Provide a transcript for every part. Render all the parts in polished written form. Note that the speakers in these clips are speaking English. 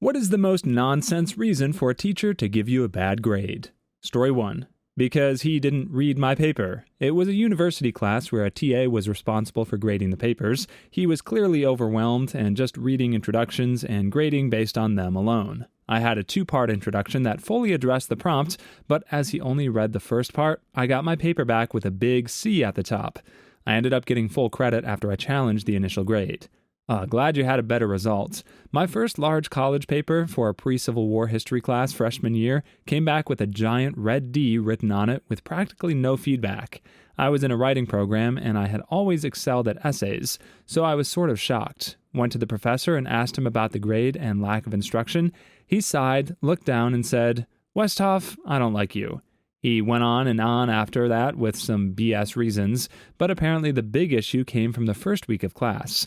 What is the most nonsense reason for a teacher to give you a bad grade? Story 1. Because he didn't read my paper. It was a university class where a TA was responsible for grading the papers. He was clearly overwhelmed and just reading introductions and grading based on them alone. I had a 2-part introduction that fully addressed the prompt, but as he only read the first part, I got my paper back with a big C at the top. I ended up getting full credit after I challenged the initial grade. Glad you had a better result. My first large college paper for a pre-Civil War history class freshman year came back with a giant red D written on it with practically no feedback. I was in a writing program and I had always excelled at essays, so I was sort of shocked. Went to the professor and asked him about the grade and lack of instruction. He sighed, looked down and said, "Westhoff, I don't like you." He went on and on after that with some BS reasons, but apparently the big issue came from the first week of class.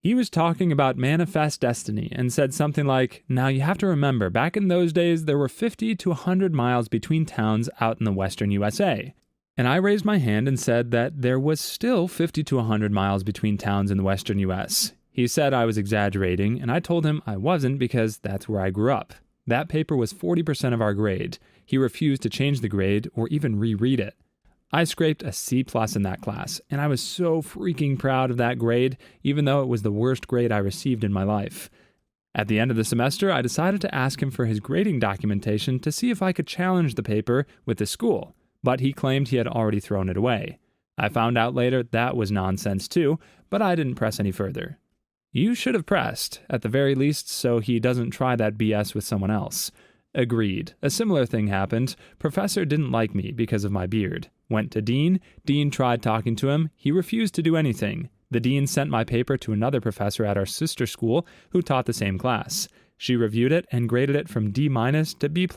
He was talking about manifest destiny and said something like, "Now you have to remember, back in those days there were 50 to 100 miles between towns out in the western USA. And I raised my hand and said that there was still 50 to 100 miles between towns in the western US. He said I was exaggerating, and I told him I wasn't because that's where I grew up. That paper was 40% of our grade. He refused to change the grade or even reread it. I scraped a C+ in that class, and I was so freaking proud of that grade, even though it was the worst grade I received in my life. At the end of the semester, I decided to ask him for his grading documentation to see if I could challenge the paper with the school, but he claimed he had already thrown it away. I found out later that was nonsense too, but I didn't press any further. You should have pressed, at the very least, so he doesn't try that BS with someone else. Agreed. A similar thing happened. Professor didn't like me because of my beard. Went to Dean. Dean tried talking to him. He refused to do anything. The dean sent my paper to another professor at our sister school who taught the same class. She reviewed it and graded it from D- to B+.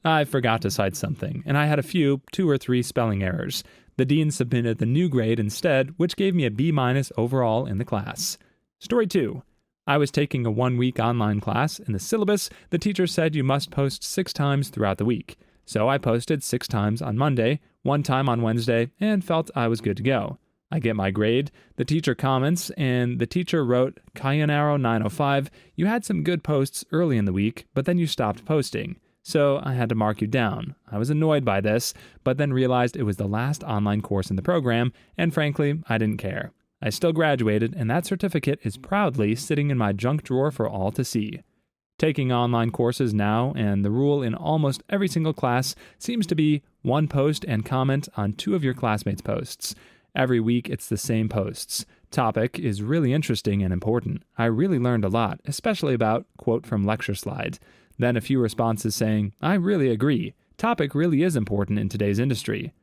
I forgot to cite something, and I had a few, 2 or 3 spelling errors. The dean submitted the new grade instead, which gave me a B- overall in the class. Story 2. I was taking a 1-week online class. In the syllabus, the teacher said you must post 6 times throughout the week. So I posted 6 times on Monday, 1 time on Wednesday, and felt I was good to go. I get my grade, the teacher comments, and the teacher wrote, "Cayonaro 905, you had some good posts early in the week, but then you stopped posting. So I had to mark you down." I was annoyed by this, but then realized it was the last online course in the program, and frankly, I didn't care. I still graduated, and that certificate is proudly sitting in my junk drawer for all to see. Taking online courses now, and the rule in almost every single class seems to be 1 post and comment on 2 of your classmates' posts. Every week it's the same posts. Topic is really interesting and important. I really learned a lot, especially about, quote from lecture slide. Then a few responses saying, "I really agree. Topic really is important in today's industry."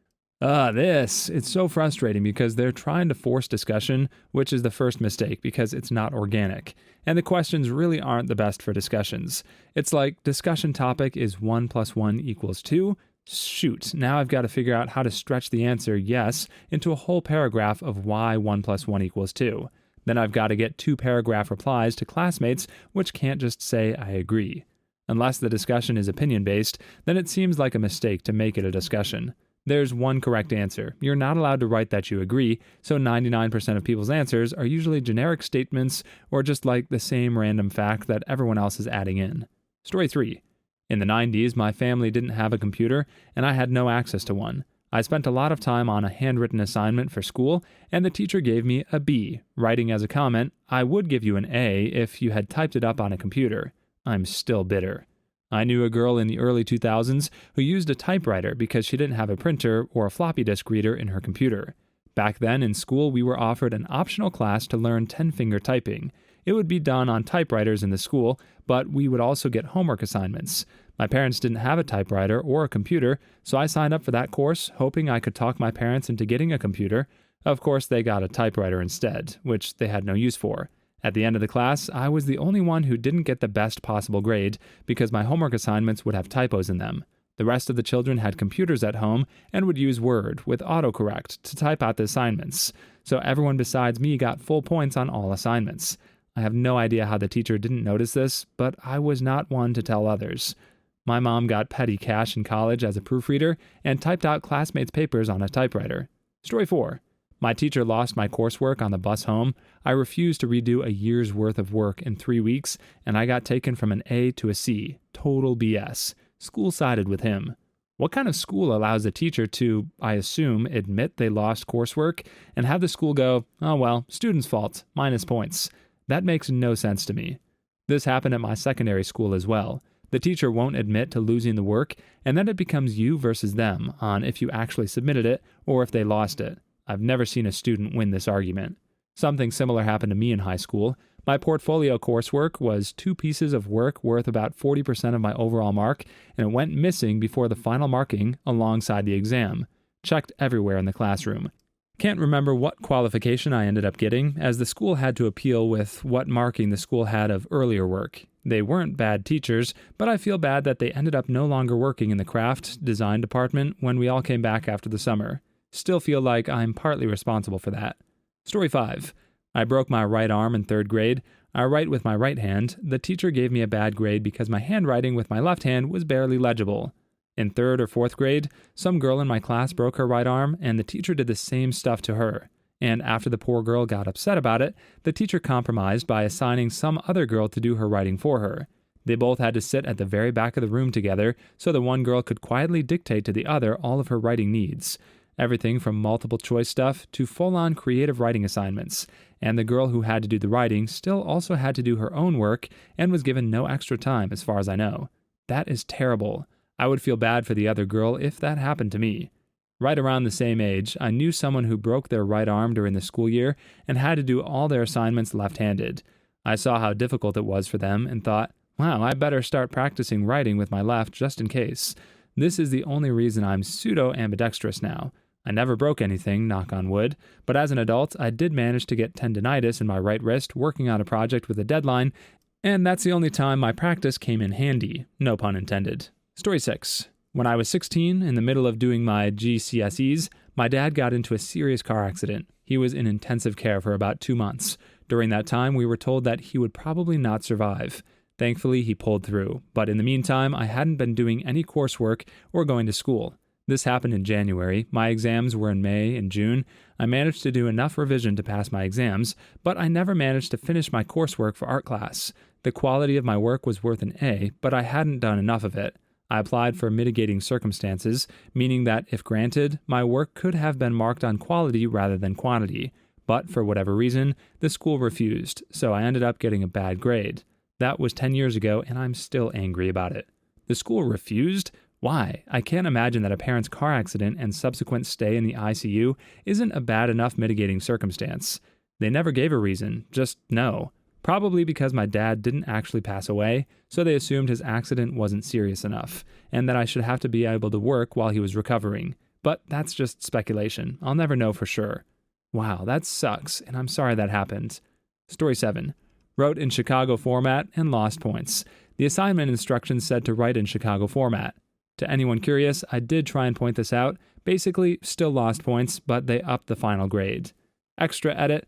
It's so frustrating because they're trying to force discussion, which is the first mistake because it's not organic. And the questions really aren't the best for discussions. It's like discussion topic is 1 + 1 = 2. Shoot, now I've got to figure out how to stretch the answer yes into a whole paragraph of why 1 + 1 = 2. Then I've got to get 2-paragraph replies to classmates, which can't just say I agree. Unless the discussion is opinion-based, then it seems like a mistake to make it a discussion. There's one correct answer. You're not allowed to write that you agree, so 99% of people's answers are usually generic statements or just like the same random fact that everyone else is adding in. Story 3. In the 90s, my family didn't have a computer, and I had no access to one. I spent a lot of time on a handwritten assignment for school, and the teacher gave me a B, writing as a comment, "I would give you an A if you had typed it up on a computer." I'm still bitter. I knew a girl in the early 2000s who used a typewriter because she didn't have a printer or a floppy disk reader in her computer. Back then in school, we were offered an optional class to learn 10-finger typing. It would be done on typewriters in the school, but we would also get homework assignments. My parents didn't have a typewriter or a computer, so I signed up for that course, hoping I could talk my parents into getting a computer. Of course, they got a typewriter instead, which they had no use for. At the end of the class, I was the only one who didn't get the best possible grade because my homework assignments would have typos in them. The rest of the children had computers at home and would use Word with autocorrect to type out the assignments, so everyone besides me got full points on all assignments. I have no idea how the teacher didn't notice this, but I was not one to tell others. My mom got petty cash in college as a proofreader and typed out classmates' papers on a typewriter. Story 4. My teacher lost my coursework on the bus home. I refused to redo a year's worth of work in 3 weeks, and I got taken from an A to a C. Total BS. School sided with him. What kind of school allows the teacher to, I assume, admit they lost coursework and have the school go, oh well, student's fault, minus points? That makes no sense to me. This happened at my secondary school as well. The teacher won't admit to losing the work, and then it becomes you versus them on if you actually submitted it or if they lost it. I've never seen a student win this argument. Something similar happened to me in high school. My portfolio coursework was 2 pieces of work worth about 40% of my overall mark, and it went missing before the final marking alongside the exam. Checked everywhere in the classroom. Can't remember what qualification I ended up getting, as the school had to appeal with what marking the school had of earlier work. They weren't bad teachers, but I feel bad that they ended up no longer working in the craft design department when we all came back after the summer. Still feel like I'm partly responsible for that. Story 5. I broke my right arm in 3rd grade. I write with my right hand. The teacher gave me a bad grade because my handwriting with my left hand was barely legible. In 3rd or 4th grade, some girl in my class broke her right arm, and the teacher did the same stuff to her. And after the poor girl got upset about it, the teacher compromised by assigning some other girl to do her writing for her. They both had to sit at the very back of the room together so the one girl could quietly dictate to the other all of her writing needs. Everything from multiple choice stuff to full-on creative writing assignments. And the girl who had to do the writing still also had to do her own work and was given no extra time as far as I know. That is terrible. I would feel bad for the other girl if that happened to me. Right around the same age, I knew someone who broke their right arm during the school year and had to do all their assignments left-handed. I saw how difficult it was for them and thought, wow, I better start practicing writing with my left just in case. This is the only reason I'm pseudo-ambidextrous now. I never broke anything, knock on wood, but as an adult, I did manage to get tendinitis in my right wrist working on a project with a deadline, and that's the only time my practice came in handy, no pun intended. Story 6. When I was 16, in the middle of doing my GCSEs, my dad got into a serious car accident. He was in intensive care for about 2 months. During that time, we were told that he would probably not survive. Thankfully, he pulled through, but in the meantime, I hadn't been doing any coursework or going to school. This happened in January. My exams were in May and June. I managed to do enough revision to pass my exams, but I never managed to finish my coursework for art class. The quality of my work was worth an A, but I hadn't done enough of it. I applied for mitigating circumstances, meaning that, if granted, my work could have been marked on quality rather than quantity. But for whatever reason, the school refused, so I ended up getting a bad grade. That was 10 years ago, and I'm still angry about it. The school refused? Why? I can't imagine that a parent's car accident and subsequent stay in the ICU isn't a bad enough mitigating circumstance. They never gave a reason, just no. Probably because my dad didn't actually pass away, so they assumed his accident wasn't serious enough, and that I should have to be able to work while he was recovering. But that's just speculation. I'll never know for sure. Wow, that sucks, and I'm sorry that happened. Story 7. Wrote in Chicago format and lost points. The assignment instructions said to write in Chicago format. To anyone curious, I did try and point this out. Basically, still lost points, but they upped the final grade. Extra edit.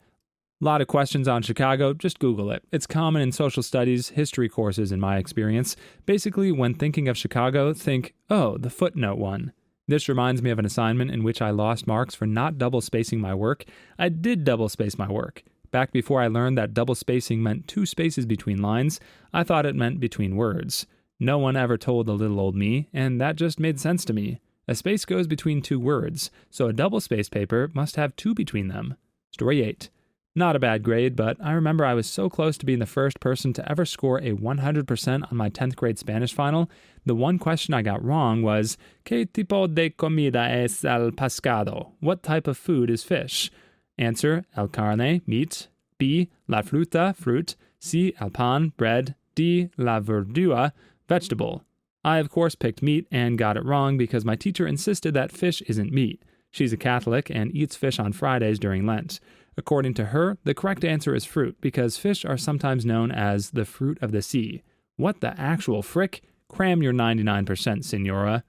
Lot of questions on Chicago, just Google it. It's common in social studies, history courses in my experience. Basically, when thinking of Chicago, think, oh, the footnote one. This reminds me of an assignment in which I lost marks for not double spacing my work. I did double space my work. Back before I learned that double spacing meant 2 spaces between lines, I thought it meant between words. No one ever told the little old me, and that just made sense to me. A space goes between 2 words, so a double-spaced paper must have 2 between them. Story 8. Not a bad grade, but I remember I was so close to being the first person to ever score a 100% on my 10th grade Spanish final. The one question I got wrong was, ¿Qué tipo de comida es el pescado? What type of food is fish? Answer, el carne, meat. B, la fruta, fruit. C, el pan, bread. D, la verdura, vegetable. I, of course, picked meat and got it wrong because my teacher insisted that fish isn't meat. She's a Catholic and eats fish on Fridays during Lent. According to her, the correct answer is fruit because fish are sometimes known as the fruit of the sea. What the actual frick? Cram your 99%, senora.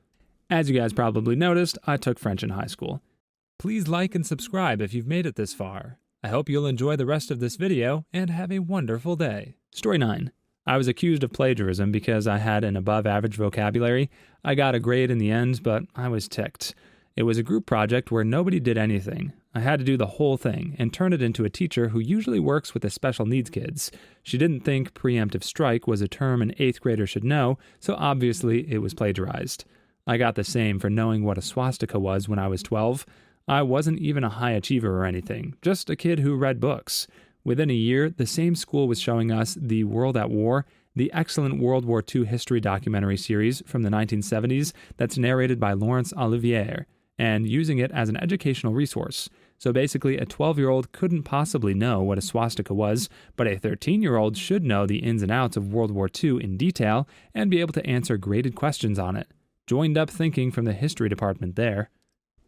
As you guys probably noticed, I took French in high school. Please like and subscribe if you've made it this far. I hope you'll enjoy the rest of this video and have a wonderful day. Story 9. I was accused of plagiarism because I had an above-average vocabulary. I got a grade in the end, but I was ticked. It was a group project where nobody did anything. I had to do the whole thing and turn it into a teacher who usually works with the special needs kids. She didn't think preemptive strike was a term an 8th grader should know, so obviously it was plagiarized. I got the same for knowing what a swastika was when I was 12. I wasn't even a high achiever or anything, just a kid who read books. Within a year, the same school was showing us The World at War, the excellent World War II history documentary series from the 1970s that's narrated by Laurence Olivier, and using it as an educational resource. So basically, a 12-year-old couldn't possibly know what a swastika was, but a 13-year-old should know the ins and outs of World War II in detail and be able to answer graded questions on it. Joined up thinking from the history department there.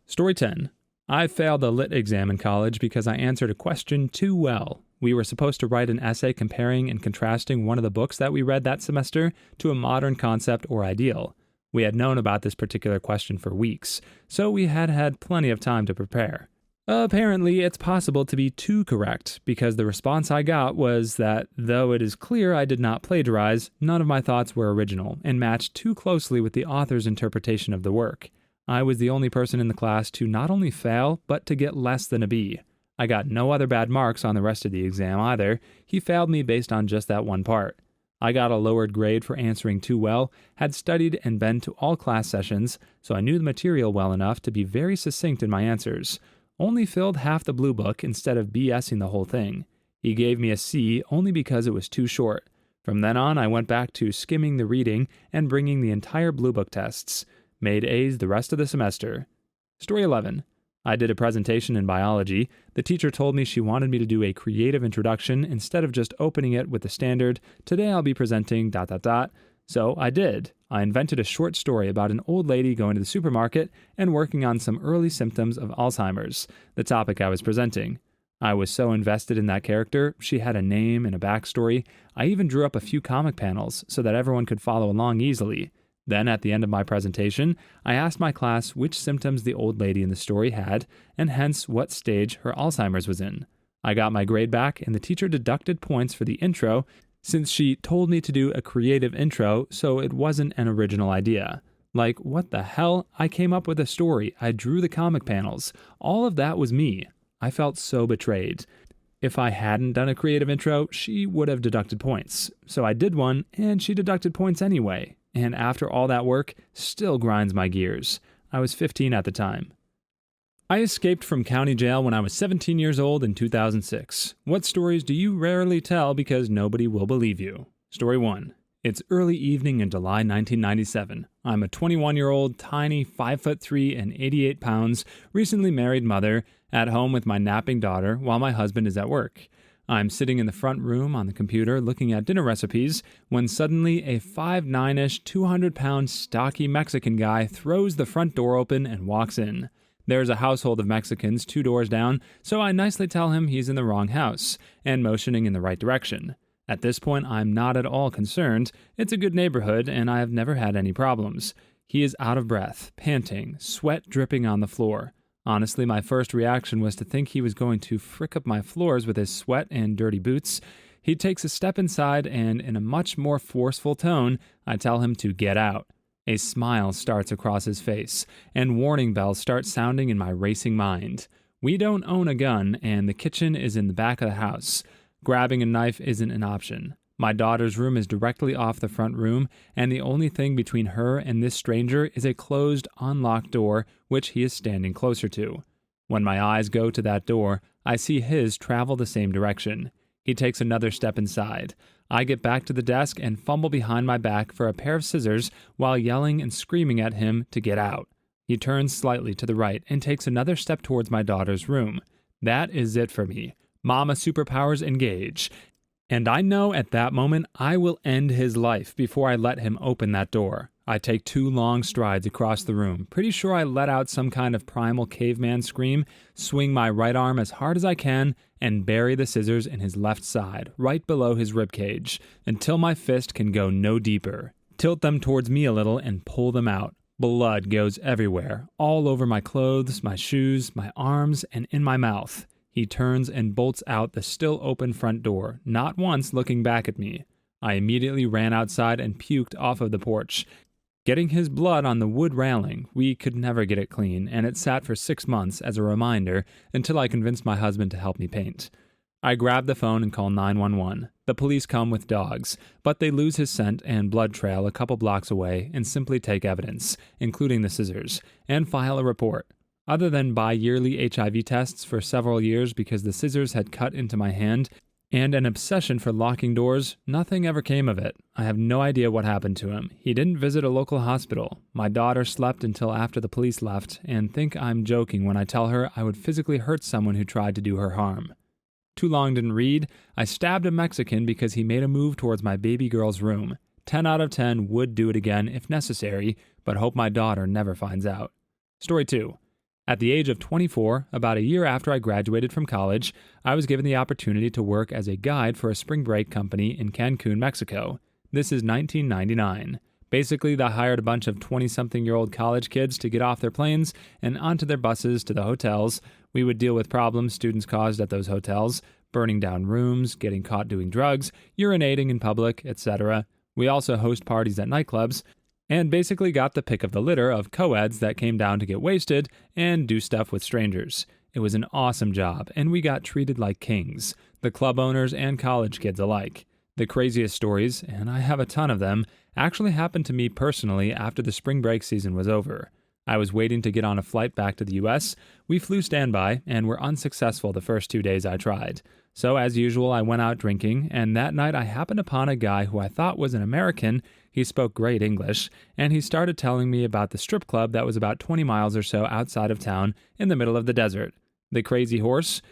Story 10. I failed the lit exam in college because I answered a question too well. We were supposed to write an essay comparing and contrasting one of the books that we read that semester to a modern concept or ideal. We had known about this particular question for weeks, so we had had plenty of time to prepare. Apparently, it's possible to be too correct, because the response I got was that, though it is clear I did not plagiarize, none of my thoughts were original and matched too closely with the author's interpretation of the work. I was the only person in the class to not only fail, but to get less than a B. I got no other bad marks on the rest of the exam either. He failed me based on just that one part. I got a lowered grade for answering too well, had studied and been to all class sessions, so I knew the material well enough to be very succinct in my answers. Only filled half the blue book instead of BSing the whole thing. He gave me a C only because it was too short. From then on, I went back to skimming the reading and bringing the entire blue book tests. Made A's the rest of the semester. Story 11. I did a presentation in biology. The teacher told me she wanted me to do a creative introduction instead of just opening it with the standard, "Today I'll be presenting ... So I did. I invented a short story about an old lady going to the supermarket and working on some early symptoms of Alzheimer's, the topic I was presenting. I was so invested in that character, she had a name and a backstory. I even drew up a few comic panels so that everyone could follow along easily. Then, at the end of my presentation, I asked my class which symptoms the old lady in the story had, and hence what stage her Alzheimer's was in. I got my grade back, and the teacher deducted points for the intro, since she told me to do a creative intro, so it wasn't an original idea. Like, what the hell? I came up with a story, I drew the comic panels. All of that was me. I felt so betrayed. If I hadn't done a creative intro, she would have deducted points. So I did one, and she deducted points anyway. And after all that work, still grinds my gears. I was 15 at the time. I escaped from county jail when I was 17 years old in 2006. What stories do you rarely tell because nobody will believe you? Story 1. It's early evening in July 1997. I'm a 21-year-old, tiny, 5'3" and 88 pounds, recently married mother, at home with my napping daughter while my husband is at work. I'm sitting in the front room on the computer looking at dinner recipes when suddenly a 5'9"-ish, 200-pound stocky Mexican guy throws the front door open and walks in. There's a household of Mexicans 2 doors down, so I nicely tell him he's in the wrong house, and motioning in the right direction. At this point, I'm not at all concerned. It's a good neighborhood, and I have never had any problems. He is out of breath, panting, sweat dripping on the floor. Honestly, my first reaction was to think he was going to frick up my floors with his sweat and dirty boots. He takes a step inside, and in a much more forceful tone, I tell him to get out. A smile starts across his face, and warning bells start sounding in my racing mind. We don't own a gun, and the kitchen is in the back of the house. Grabbing a knife isn't an option. My daughter's room is directly off the front room, and the only thing between her and this stranger is a closed, unlocked door, which he is standing closer to. When my eyes go to that door, I see his travel the same direction. He takes another step inside. I get back to the desk and fumble behind my back for a pair of scissors while yelling and screaming at him to get out. He turns slightly to the right and takes another step towards my daughter's room. That is it for me. Mama superpowers engage. And I know at that moment I will end his life before I let him open that door. I take 2 long strides across the room, pretty sure I let out some kind of primal caveman scream, swing my right arm as hard as I can, and bury the scissors in his left side, right below his ribcage, until my fist can go no deeper. Tilt them towards me a little and pull them out. Blood goes everywhere, all over my clothes, my shoes, my arms, and in my mouth. He turns and bolts out the still open front door, not once looking back at me. I immediately ran outside and puked off of the porch. getting his blood on the wood railing. We could never get it clean, and it sat for 6 months as a reminder until I convinced my husband to help me paint. I grab the phone and call 911. The police come with dogs, but they lose his scent and blood trail a couple blocks away and simply take evidence, including the scissors, and file a report. Other than buy yearly HIV tests for several years because the scissors had cut into my hand, and an obsession for locking doors, nothing ever came of it. I have no idea what happened to him. He didn't visit a local hospital. My daughter slept until after the police left, and think I'm joking when I tell her I would physically hurt someone who tried to do her harm. Too long didn't read. I stabbed a Mexican because he made a move towards my baby girl's room. 10 out of 10 would do it again if necessary, but hope my daughter never finds out. Story 2. At the age of 24, about a year after I graduated from college, I was given the opportunity to work as a guide for a spring break company in Cancun, Mexico. This is 1999. Basically, they hired a bunch of 20-something-year-old college kids to get off their planes and onto their buses to the hotels. We would deal with problems students caused at those hotels, burning down rooms, getting caught doing drugs, urinating in public, etc. We also host parties at nightclubs, and basically got the pick of the litter of co-eds that came down to get wasted and do stuff with strangers. It was an awesome job, and we got treated like kings, the club owners and college kids alike. The craziest stories, and I have a ton of them, actually happened to me personally after the spring break season was over. I was waiting to get on a flight back to the US. We flew standby and were unsuccessful the first 2 days I tried. So as usual, I went out drinking, and that night I happened upon a guy who I thought was an American. He spoke great English, and he started telling me about the strip club that was about 20 miles or so outside of town in the middle of the desert. The Crazy Horse?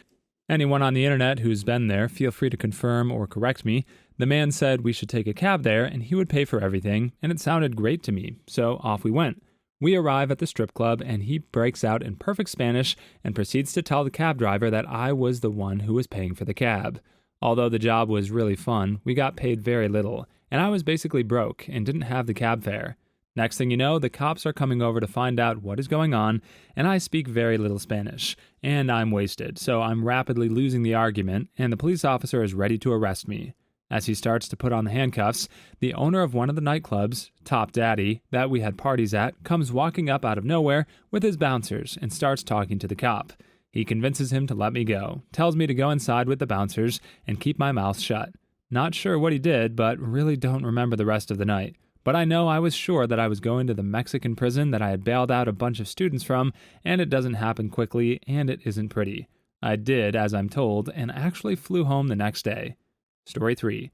Anyone on the internet who's been there, feel free to confirm or correct me. The man said we should take a cab there and he would pay for everything, and it sounded great to me, so off we went. We arrive at the strip club and he breaks out in perfect Spanish and proceeds to tell the cab driver that I was the one who was paying for the cab. Although the job was really fun, we got paid very little, and I was basically broke and didn't have the cab fare. Next thing you know, the cops are coming over to find out what is going on, and I speak very little Spanish, and I'm wasted, so I'm rapidly losing the argument, and the police officer is ready to arrest me. As he starts to put on the handcuffs, the owner of one of the nightclubs, Top Daddy, that we had parties at, comes walking up out of nowhere with his bouncers and starts talking to the cop. He convinces him to let me go, tells me to go inside with the bouncers and keep my mouth shut. Not sure what he did, but really don't remember the rest of the night. But I know I was sure that I was going to the Mexican prison that I had bailed out a bunch of students from, and it doesn't happen quickly, and it isn't pretty. I did, as I'm told, and actually flew home the next day. Story 3.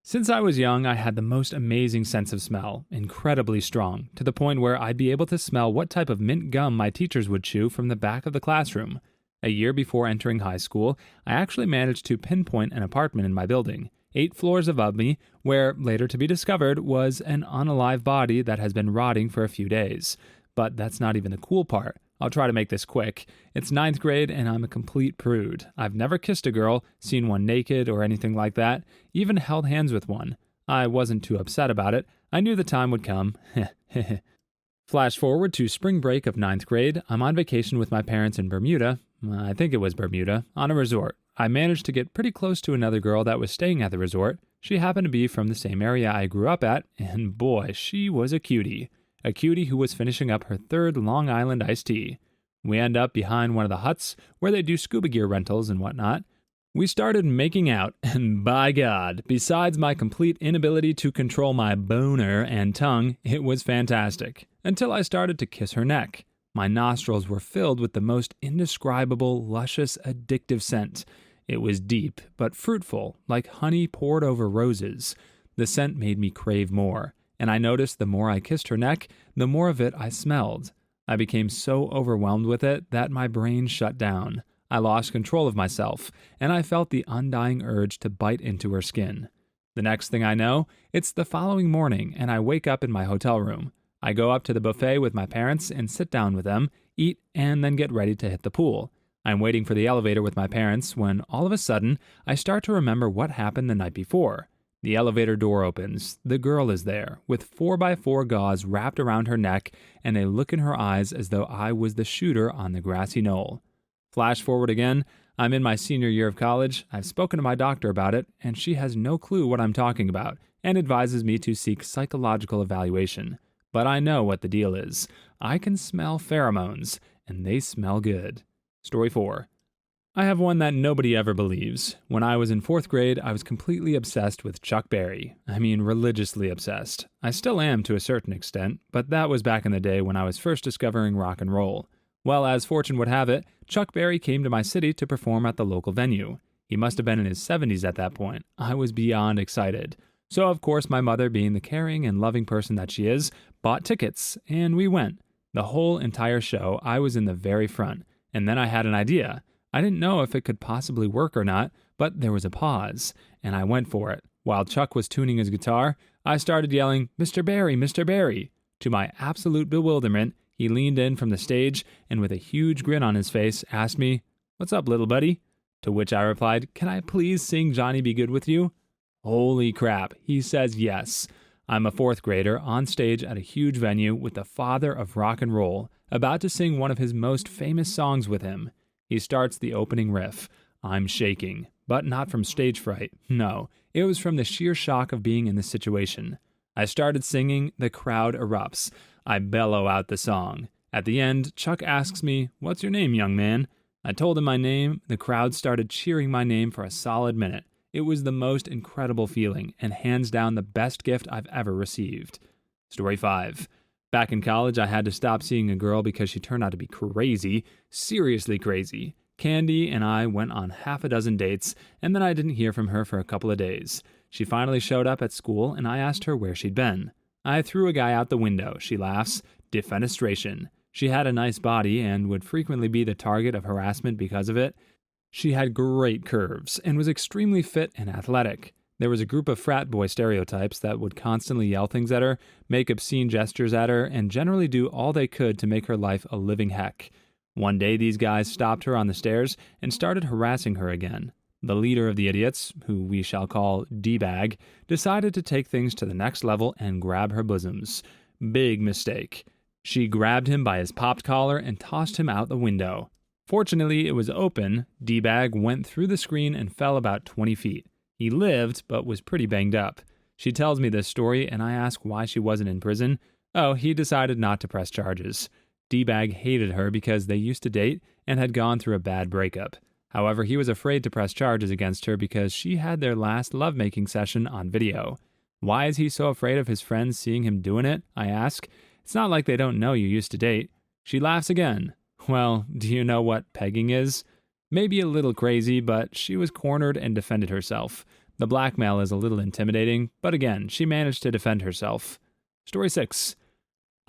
Since I was young, I had the most amazing sense of smell, incredibly strong, to the point where I'd be able to smell what type of mint gum my teachers would chew from the back of the classroom. A year before entering high school, I actually managed to pinpoint an apartment in my building, 8 floors above me, where, later to be discovered, was an unalive body that has been rotting for a few days. But that's not even the cool part. I'll try to make this quick. It's 9th grade and I'm a complete prude. I've never kissed a girl, seen one naked or anything like that, even held hands with one. I wasn't too upset about it. I knew the time would come. Flash forward to spring break of 9th grade. I'm on vacation with my parents in Bermuda. I think it was Bermuda, on a resort. I managed to get pretty close to another girl that was staying at the resort. She happened to be from the same area I grew up at, and boy, she was a cutie. A cutie who was finishing up her 3rd Long Island iced tea. We end up behind one of the huts where they do scuba gear rentals and whatnot. We started making out, and by God, besides my complete inability to control my boner and tongue, it was fantastic. Until I started to kiss her neck. My nostrils were filled with the most indescribable, luscious, addictive scent. It was deep, but fruitful, like honey poured over roses. The scent made me crave more. And I noticed the more I kissed her neck, the more of it I smelled. I became so overwhelmed with it that my brain shut down. I lost control of myself, and I felt the undying urge to bite into her skin. The next thing I know, it's the following morning, and I wake up in my hotel room. I go up to the buffet with my parents and sit down with them, eat, and then get ready to hit the pool. I'm waiting for the elevator with my parents when, all of a sudden, I start to remember what happened the night before. The elevator door opens. The girl is there, with 4x4 gauze wrapped around her neck and a look in her eyes as though I was the shooter on the grassy knoll. Flash forward again. I'm in my senior year of college. I've spoken to my doctor about it, and she has no clue what I'm talking about and advises me to seek psychological evaluation. but I know what the deal is. I can smell pheromones, and they smell good. Story 4. I have one that nobody ever believes. When I was in 4th grade, I was completely obsessed with Chuck Berry. I mean, religiously obsessed. I still am to a certain extent, but that was back in the day when I was first discovering rock and roll. Well, as fortune would have it, Chuck Berry came to my city to perform at the local venue. He must have been in his 70s at that point. I was beyond excited. So, of course, my mother, being the caring and loving person that she is, bought tickets, and we went. The whole entire show, I was in the very front, and then I had an idea. I didn't know if it could possibly work or not, but there was a pause, and I went for it. While Chuck was tuning his guitar, I started yelling, "Mr. Berry, Mr. Berry!" To my absolute bewilderment, he leaned in from the stage and with a huge grin on his face asked me, "What's up, little buddy?" To which I replied, "Can I please sing Johnny Be Good With You?" Holy crap, he says yes. I'm a 4th grader on stage at a huge venue with the father of rock and roll, about to sing one of his most famous songs with him. He starts the opening riff. I'm shaking, but not from stage fright. No, it was from the sheer shock of being in this situation. I started singing, the crowd erupts. I bellow out the song. At the end, Chuck asks me, "What's your name, young man?" I told him my name. The crowd started cheering my name for a solid minute. It was the most incredible feeling, and hands down the best gift I've ever received. Story 5. Back in college, I had to stop seeing a girl because she turned out to be crazy, seriously crazy. Candy and I went on half a dozen dates, and then I didn't hear from her for a couple of days. She finally showed up at school, and I asked her where she'd been. I threw a guy out the window, she laughs. Defenestration. She had a nice body and would frequently be the target of harassment because of it. She had great curves and was extremely fit and athletic. There was a group of frat boy stereotypes that would constantly yell things at her, make obscene gestures at her, and generally do all they could to make her life a living heck. One day these guys stopped her on the stairs and started harassing her again. The leader of the idiots, who we shall call D-Bag, decided to take things to the next level and grab her bosoms. Big mistake. She grabbed him by his popped collar and tossed him out the window. Fortunately, it was open. D-Bag went through the screen and fell about 20 feet. He lived, but was pretty banged up. She tells me this story, and I ask why she wasn't in prison. Oh, he decided not to press charges. D-Bag hated her because they used to date and had gone through a bad breakup. However, he was afraid to press charges against her because she had their last lovemaking session on video. Why is he so afraid of his friends seeing him doing it? I ask. It's not like they don't know you used to date. She laughs again. Well, do you know what pegging is? Maybe a little crazy, but she was cornered and defended herself. The blackmail is a little intimidating, but again, she managed to defend herself. Story 6.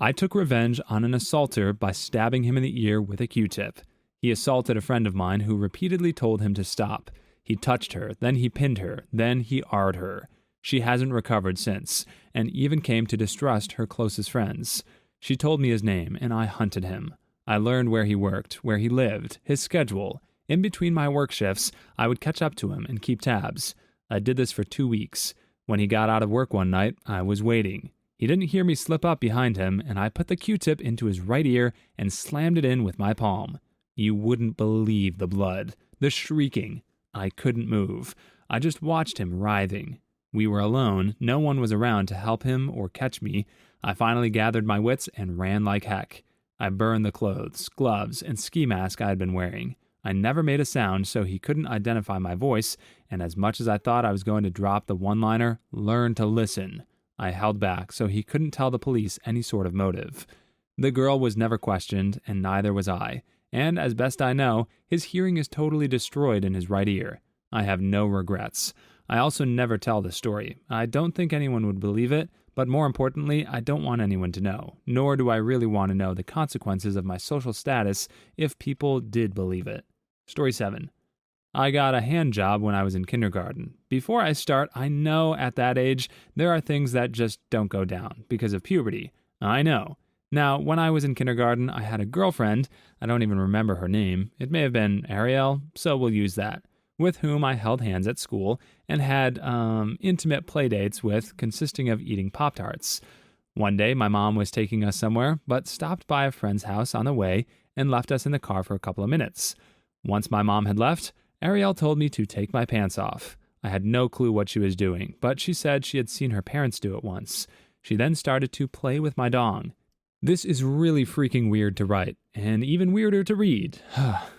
I took revenge on an assaulter by stabbing him in the ear with a Q-tip. He assaulted a friend of mine who repeatedly told him to stop. He touched her, then he pinned her, then he AR'd her. She hasn't recovered since, and even came to distrust her closest friends. She told me his name, and I hunted him. I learned where he worked, where he lived, his schedule. In between my work shifts, I would catch up to him and keep tabs. I did this for 2 weeks. When he got out of work one night, I was waiting. He didn't hear me slip up behind him, and I put the Q-tip into his right ear and slammed it in with my palm. You wouldn't believe the blood, the shrieking. I couldn't move. I just watched him writhing. We were alone. No one was around to help him or catch me. I finally gathered my wits and ran like heck. I burned the clothes, gloves, and ski mask I had been wearing. I never made a sound, so he couldn't identify my voice, and as much as I thought I was going to drop the one-liner, "Learn to listen," I held back so he couldn't tell the police any sort of motive. The girl was never questioned, and neither was I, and as best I know, his hearing is totally destroyed in his right ear. I have no regrets. I also never tell this story. I don't think anyone would believe it, but more importantly, I don't want anyone to know, nor do I really want to know the consequences of my social status if people did believe it. Story 7. I got a hand job when I was in kindergarten. Before I start, I know at that age there are things that just don't go down because of puberty. I know. Now, when I was in kindergarten, I had a girlfriend. I don't even remember her name. It may have been Ariel, so we'll use that, with whom I held hands at school and had intimate playdates with, consisting of eating Pop-Tarts. One day, my mom was taking us somewhere, but stopped by a friend's house on the way and left us in the car for a couple of minutes. Once my mom had left, Ariel told me to take my pants off. I had no clue what she was doing, but she said she had seen her parents do it once. She then started to play with my dong. This is really freaking weird to write, and even weirder to read.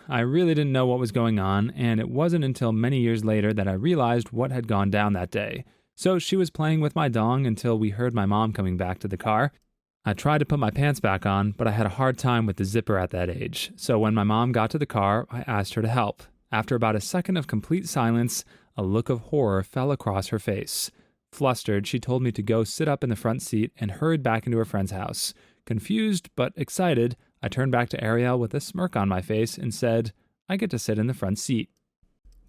I really didn't know what was going on, and it wasn't until many years later that I realized what had gone down that day. So she was playing with my dong until we heard my mom coming back to the car. I tried to put my pants back on, but I had a hard time with the zipper at that age. So when my mom got to the car, I asked her to help. After about a second of complete silence, a look of horror fell across her face. Flustered, she told me to go sit up in the front seat and hurried back into her friend's house. Confused but excited, I turned back to Ariel with a smirk on my face and said, I get to sit in the front seat.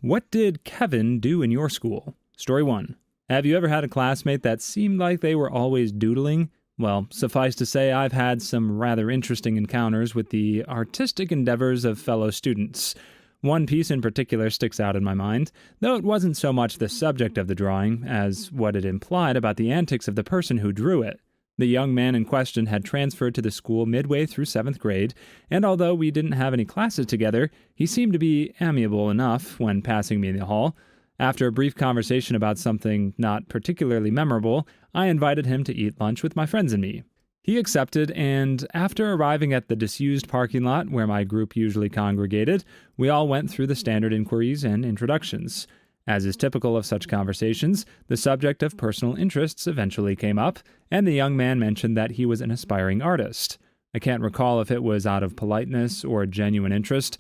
What did Kevin do in your school? Story 1. Have you ever had a classmate that seemed like they were always doodling? Well, suffice to say, I've had some rather interesting encounters with the artistic endeavors of fellow students. One piece in particular sticks out in my mind, though it wasn't so much the subject of the drawing as what it implied about the antics of the person who drew it. The young man in question had transferred to the school midway through 7th grade, and although we didn't have any classes together, he seemed to be amiable enough when passing me in the hall. After a brief conversation about something not particularly memorable, I invited him to eat lunch with my friends and me. He accepted, and after arriving at the disused parking lot where my group usually congregated, we all went through the standard inquiries and introductions. As is typical of such conversations, the subject of personal interests eventually came up, and the young man mentioned that he was an aspiring artist. I can't recall if it was out of politeness or genuine interest,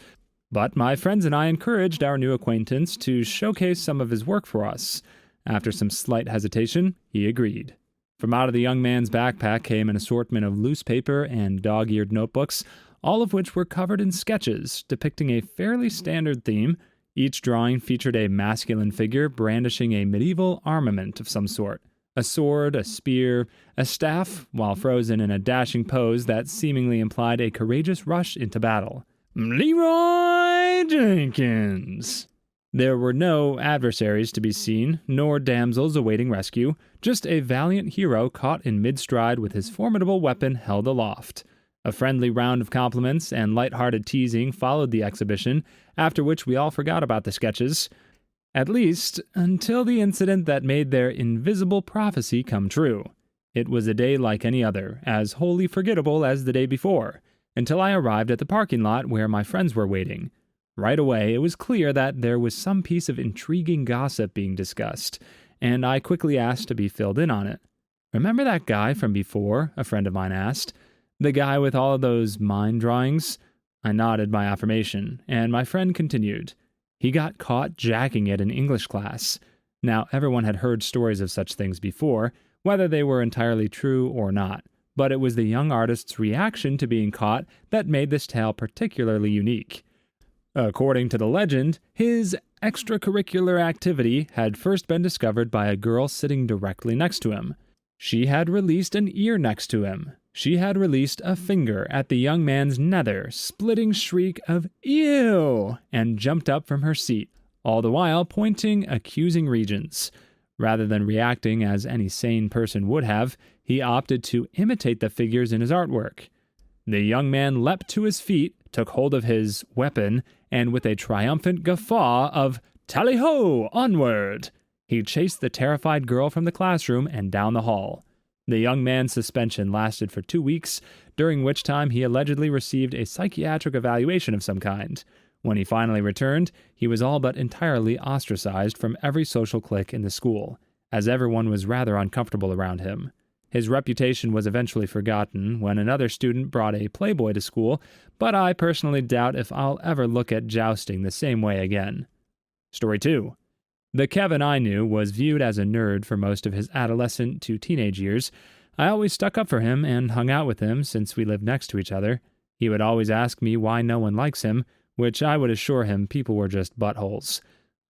but my friends and I encouraged our new acquaintance to showcase some of his work for us. After some slight hesitation, he agreed. From out of the young man's backpack came an assortment of loose paper and dog-eared notebooks, all of which were covered in sketches depicting a fairly standard theme. Each drawing featured a masculine figure brandishing a medieval armament of some sort. A sword, a spear, a staff, while frozen in a dashing pose that seemingly implied a courageous rush into battle. Leroy Jenkins! There were no adversaries to be seen, nor damsels awaiting rescue, just a valiant hero caught in mid-stride with his formidable weapon held aloft. A friendly round of compliments and light-hearted teasing followed the exhibition, after which we all forgot about the sketches. At least, until the incident that made their invisible prophecy come true. It was a day like any other, as wholly forgettable as the day before, until I arrived at the parking lot where my friends were waiting. Right away, it was clear that there was some piece of intriguing gossip being discussed, and I quickly asked to be filled in on it. "Remember that guy from before?" a friend of mine asked. "The guy with all of those mind drawings?" I nodded my affirmation, and my friend continued. "He got caught jacking it in English class." Now, everyone had heard stories of such things before, whether they were entirely true or not, but it was the young artist's reaction to being caught that made this tale particularly unique. According to the legend, his extracurricular activity had first been discovered by a girl sitting directly next to him. She had released an ear next to him. She had released a finger at the young man's nether, splitting shriek of "Ew!" and jumped up from her seat, all the while pointing accusing regions. Rather than reacting as any sane person would have, he opted to imitate the figures in his artwork. The young man leapt to his feet, took hold of his weapon, and with a triumphant guffaw of "Tally-ho! Onward!" he chased the terrified girl from the classroom and down the hall. The young man's suspension lasted for 2 weeks, during which time he allegedly received a psychiatric evaluation of some kind. When he finally returned, he was all but entirely ostracized from every social clique in the school, as everyone was rather uncomfortable around him. His reputation was eventually forgotten when another student brought a playboy to school, but I personally doubt if I'll ever look at jousting the same way again. Story 2. The Kevin I knew was viewed as a nerd for most of his adolescent to teenage years. I always stuck up for him and hung out with him since we lived next to each other. He would always ask me why no one likes him, which I would assure him people were just buttholes.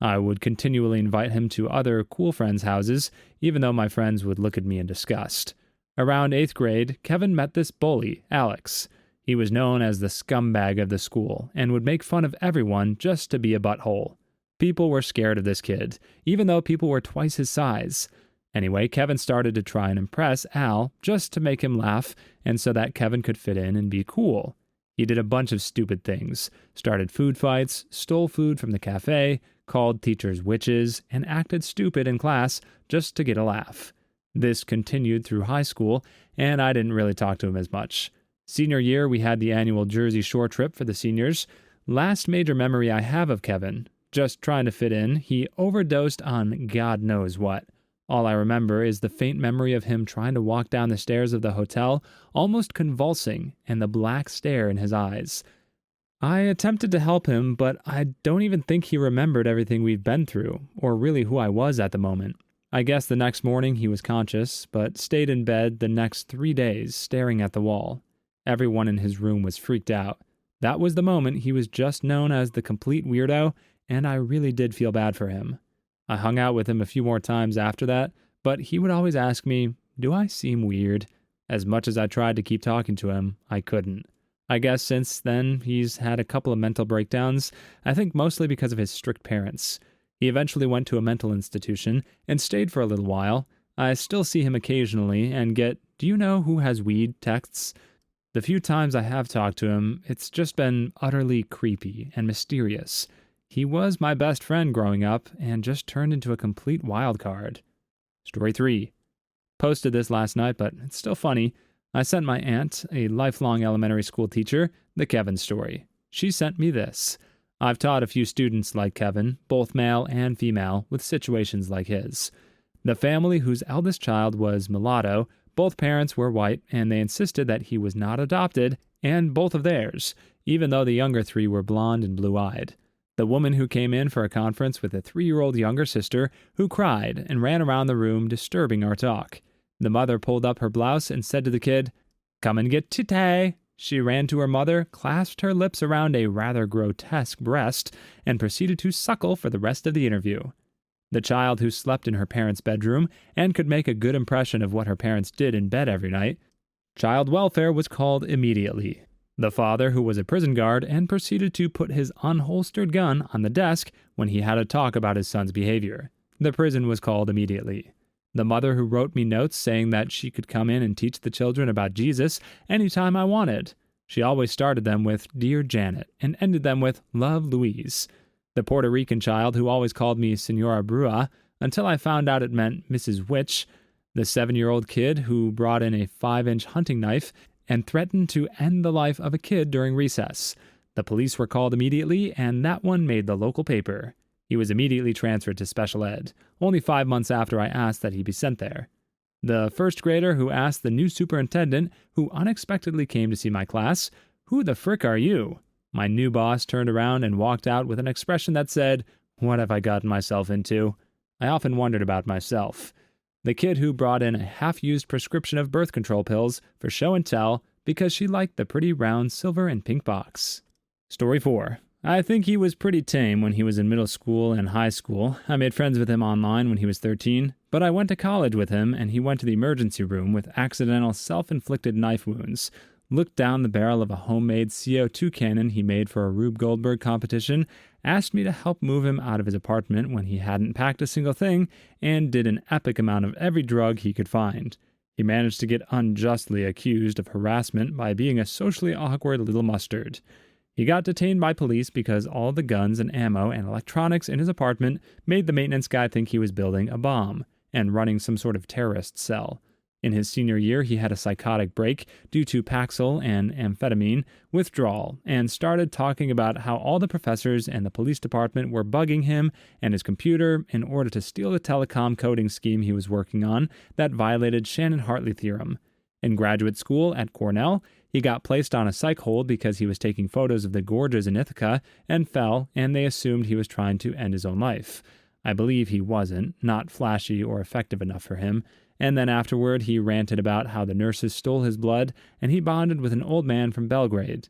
I would continually invite him to other cool friends' houses, even though my friends would look at me in disgust. Around 8th grade, Kevin met this bully, Alex. He was known as the scumbag of the school, and would make fun of everyone just to be a butthole. People were scared of this kid, even though people were twice his size. Anyway, Kevin started to try and impress Al just to make him laugh, and so that Kevin could fit in and be cool. He did a bunch of stupid things, started food fights, stole food from the cafe, called teachers witches, and acted stupid in class just to get a laugh. This continued through high school, and I didn't really talk to him as much. Senior year, we had the annual Jersey Shore trip for the seniors. Last major memory I have of Kevin, just trying to fit in, he overdosed on God knows what. All I remember is the faint memory of him trying to walk down the stairs of the hotel, almost convulsing, and the black stare in his eyes. I attempted to help him, but I don't even think he remembered everything we'd been through, or really who I was at the moment. I guess the next morning he was conscious, but stayed in bed the next 3 days, staring at the wall. Everyone in his room was freaked out. That was the moment he was just known as the complete weirdo, and I really did feel bad for him. I hung out with him a few more times after that, but he would always ask me, "Do I seem weird?" As much as I tried to keep talking to him, I couldn't. I guess since then, he's had a couple of mental breakdowns, I think mostly because of his strict parents. He eventually went to a mental institution and stayed for a little while. I still see him occasionally and get, "Do you know who has weed?" texts. The few times I have talked to him, it's just been utterly creepy and mysterious. He was my best friend growing up and just turned into a complete wild card. Story 3. Posted this last night, but it's still funny. I sent my aunt, a lifelong elementary school teacher, the Kevin story. She sent me this. I've taught a few students like Kevin, both male and female, with situations like his. The family whose eldest child was mulatto, both parents were white, and they insisted that he was not adopted, and both of theirs, even though the younger 3 were blonde and blue-eyed. The woman who came in for a conference with a 3-year-old younger sister who cried and ran around the room disturbing our talk. The mother pulled up her blouse and said to the kid, "Come and get titty." She ran to her mother, clasped her lips around a rather grotesque breast, and proceeded to suckle for the rest of the interview. The child who slept in her parents' bedroom and could make a good impression of what her parents did in bed every night, child welfare was called immediately. The father, who was a prison guard, and proceeded to put his unholstered gun on the desk when he had a talk about his son's behavior. The prison was called immediately. The mother who wrote me notes saying that she could come in and teach the children about Jesus anytime I wanted. She always started them with "Dear Janet" and ended them with "Love, Louise." The Puerto Rican child who always called me Senora Brua until I found out it meant Mrs. Witch. The 7-year-old kid who brought in a 5-inch hunting knife and threatened to end the life of a kid during recess. The police were called immediately, and that one made the local paper. He was immediately transferred to special ed, only 5 months after I asked that he be sent there. The first grader who asked the new superintendent, who unexpectedly came to see my class, "Who the frick are you?" My new boss turned around and walked out with an expression that said, "What have I gotten myself into?" I often wondered about myself. The kid who brought in a half-used prescription of birth control pills for show and tell because she liked the pretty round silver and pink box. Story 4. I think he was pretty tame when he was in middle school and high school. I made friends with him online when he was 13, but I went to college with him and he went to the emergency room with accidental self-inflicted knife wounds, looked down the barrel of a homemade CO2 cannon he made for a Rube Goldberg competition, asked me to help move him out of his apartment when he hadn't packed a single thing, and did an epic amount of every drug he could find. He managed to get unjustly accused of harassment by being a socially awkward little mustard. He got detained by police because all the guns and ammo and electronics in his apartment made the maintenance guy think he was building a bomb and running some sort of terrorist cell. In his senior year, he had a psychotic break due to Paxil and amphetamine withdrawal and started talking about how all the professors and the police department were bugging him and his computer in order to steal the telecom coding scheme he was working on that violated Shannon-Hartley theorem. In graduate school at Cornell, he got placed on a psych hold because he was taking photos of the gorges in Ithaca and fell, and they assumed he was trying to end his own life. I believe he wasn't, not flashy or effective enough for him. And then afterward, he ranted about how the nurses stole his blood, and he bonded with an old man from Belgrade.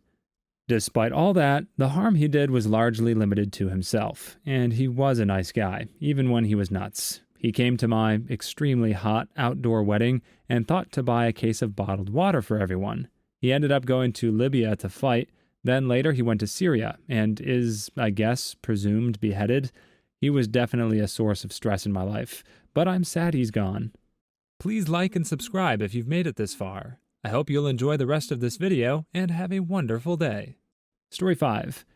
Despite all that, the harm he did was largely limited to himself, and he was a nice guy, even when he was nuts. He came to my extremely hot outdoor wedding and thought to buy a case of bottled water for everyone. He ended up going to Libya to fight, then later he went to Syria, and is, I guess, presumed beheaded. He was definitely a source of stress in my life, but I'm sad he's gone. Please like and subscribe if you've made it this far. I hope you'll enjoy the rest of this video and have a wonderful day. Story 5.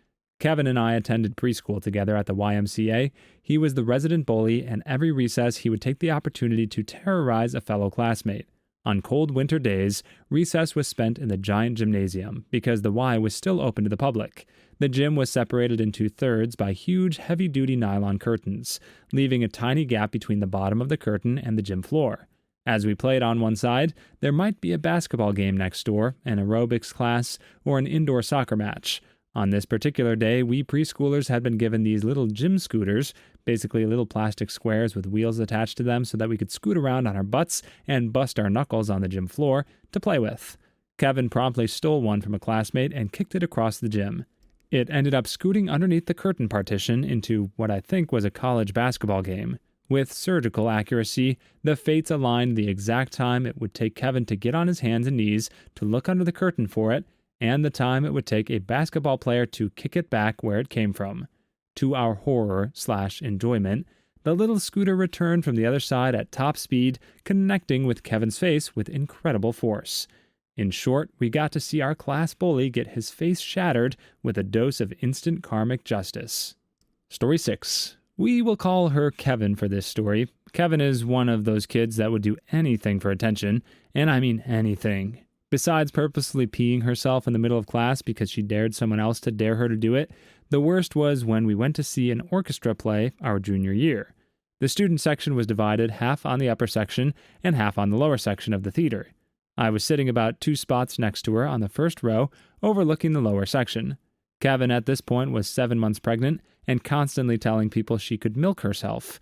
Kevin and I attended preschool together at the YMCA. He was the resident bully, and every recess he would take the opportunity to terrorize a fellow classmate. On cold winter days, recess was spent in the giant gymnasium because the Y was still open to the public. The gym was separated into thirds by huge, heavy-duty nylon curtains, leaving a tiny gap between the bottom of the curtain and the gym floor. As we played on one side, there might be a basketball game next door, an aerobics class, or an indoor soccer match. On this particular day, we preschoolers had been given these little gym scooters, basically little plastic squares with wheels attached to them so that we could scoot around on our butts and bust our knuckles on the gym floor to play with. Kevin promptly stole one from a classmate and kicked it across the gym. It ended up scooting underneath the curtain partition into what I think was a college basketball game. With surgical accuracy, the fates aligned the exact time it would take Kevin to get on his hands and knees to look under the curtain for it, and the time it would take a basketball player to kick it back where it came from. To our horror/enjoyment, the little scooter returned from the other side at top speed, connecting with Kevin's face with incredible force. In short, we got to see our class bully get his face shattered with a dose of instant karmic justice. Story 6. We will call her Kevin for this story. Kevin is one of those kids that would do anything for attention, and I mean anything. Besides purposely peeing herself in the middle of class because she dared someone else to dare her to do it, the worst was when we went to see an orchestra play our junior year. The student section was divided half on the upper section and half on the lower section of the theater. I was sitting about 2 spots next to her on the first row, overlooking the lower section. Kevin at this point was 7 months pregnant and constantly telling people she could milk herself.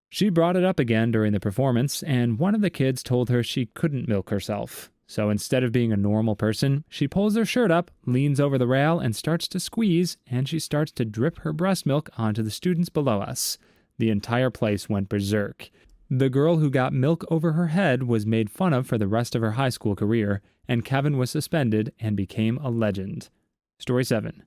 She brought it up again during the performance, and one of the kids told her she couldn't milk herself. So instead of being a normal person, she pulls her shirt up, leans over the rail, and starts to squeeze, and she starts to drip her breast milk onto the students below us. The entire place went berserk. The girl who got milk over her head was made fun of for the rest of her high school career, and Kevin was suspended and became a legend. Story 7.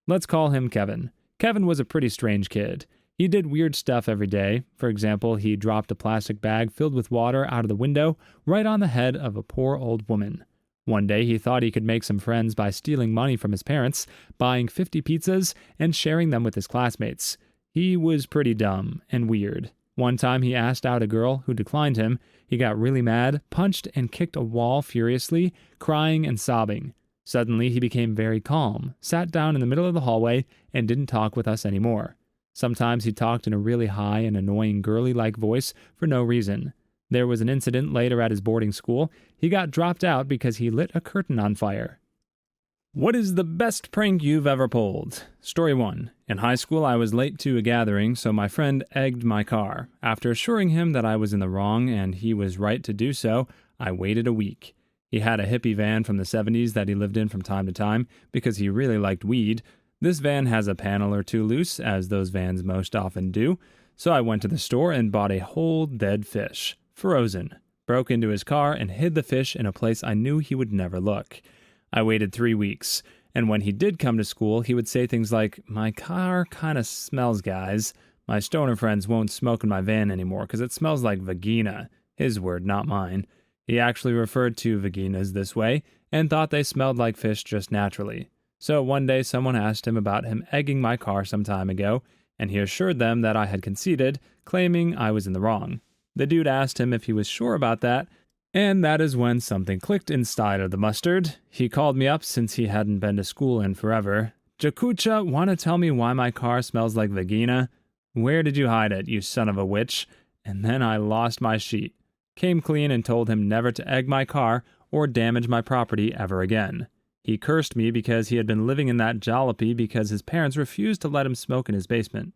Let's call him Kevin. Kevin was a pretty strange kid. He did weird stuff every day. For example, he dropped a plastic bag filled with water out of the window right on the head of a poor old woman. One day he thought he could make some friends by stealing money from his parents, buying 50 pizzas, and sharing them with his classmates. He was pretty dumb and weird. One time he asked out a girl who declined him. He got really mad, punched and kicked a wall furiously, crying and sobbing. Suddenly he became very calm, sat down in the middle of the hallway, and didn't talk with us anymore. Sometimes he talked in a really high and annoying girly-like voice for no reason. There was an incident later at his boarding school. He got dropped out because he lit a curtain on fire. What is the best prank you've ever pulled? Story 1. In high school, I was late to a gathering, so my friend egged my car. After assuring him that I was in the wrong and he was right to do so, I waited a week. He had a hippie van from the 70s that he lived in from time to time because he really liked weed. This van has a panel or two loose, as those vans most often do, so I went to the store and bought a whole dead fish, frozen, broke into his car and hid the fish in a place I knew he would never look. I waited 3 weeks, and when he did come to school, he would say things like, "My car kinda smells, guys. My stoner friends won't smoke in my van anymore because it smells like vagina." His word, not mine. He actually referred to vaginas this way and thought they smelled like fish just naturally. So one day someone asked him about him egging my car some time ago, and he assured them that I had conceded, claiming I was in the wrong. The dude asked him if he was sure about that, and that is when something clicked inside of the mustard. He called me up since he hadn't been to school in forever. "Jakucha, wanna tell me why my car smells like vagina? Where did you hide it, you son of a witch?" And then I lost my sheet. Came clean and told him never to egg my car or damage my property ever again. He cursed me because he had been living in that jalopy because his parents refused to let him smoke in his basement.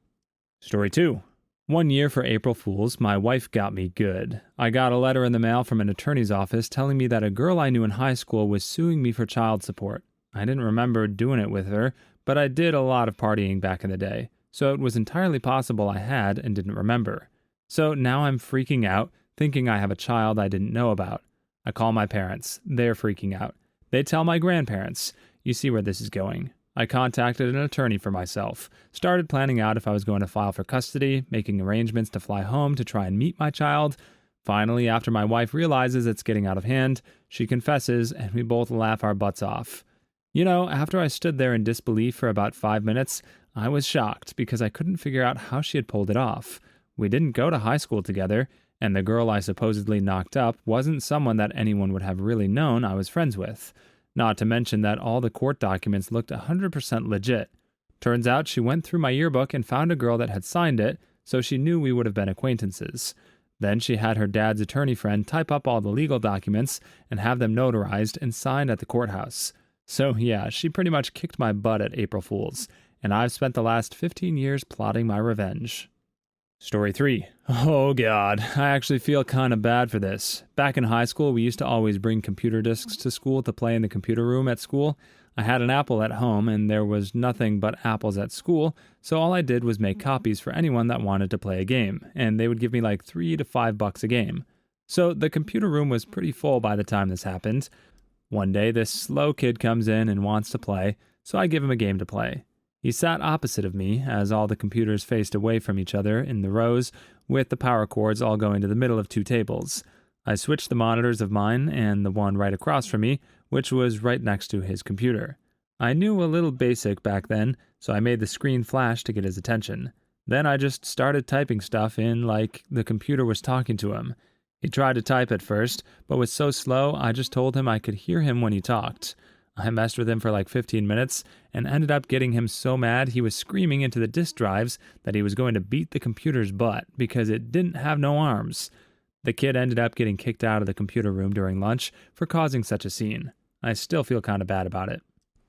Story 2. One year for April Fools, my wife got me good. I got a letter in the mail from an attorney's office telling me that a girl I knew in high school was suing me for child support. I didn't remember doing it with her, but I did a lot of partying back in the day, so it was entirely possible I had and didn't remember. So now I'm freaking out, thinking I have a child I didn't know about. I call my parents. They're freaking out. They tell my grandparents. You see where this is going. I contacted an attorney for myself, started planning out if I was going to file for custody, making arrangements to fly home to try and meet my child. Finally, after my wife realizes it's getting out of hand, she confesses and we both laugh our butts off. After I stood there in disbelief for about 5 minutes, I was shocked because I couldn't figure out how she had pulled it off. We didn't go to high school together, and the girl I supposedly knocked up wasn't someone that anyone would have really known I was friends with. Not to mention that all the court documents looked 100% legit. Turns out she went through my yearbook and found a girl that had signed it, so she knew we would have been acquaintances. Then she had her dad's attorney friend type up all the legal documents and have them notarized and signed at the courthouse. So yeah, she pretty much kicked my butt at April Fools, and I've spent the last 15 years plotting my revenge. Story 3. Oh god, I actually feel kind of bad for this. Back in high school, we used to always bring computer disks to school to play in the computer room at school. I had an Apple at home, and there was nothing but apples at school, so all I did was make copies for anyone that wanted to play a game, and they would give me like $3 to $5 a game. So the computer room was pretty full by the time this happened. One day, this slow kid comes in and wants to play, so I give him a game to play. He sat opposite of me, as all the computers faced away from each other in the rows, with the power cords all going to the middle of 2 tables. I switched the monitors of mine and the one right across from me, which was right next to his computer. I knew a little BASIC back then, so I made the screen flash to get his attention. Then I just started typing stuff in like the computer was talking to him. He tried to type at first, but was so slow I just told him I could hear him when he talked. I messed with him for like 15 minutes and ended up getting him so mad he was screaming into the disk drives that he was going to beat the computer's butt because it didn't have no arms. The kid ended up getting kicked out of the computer room during lunch for causing such a scene. I still feel kind of bad about it.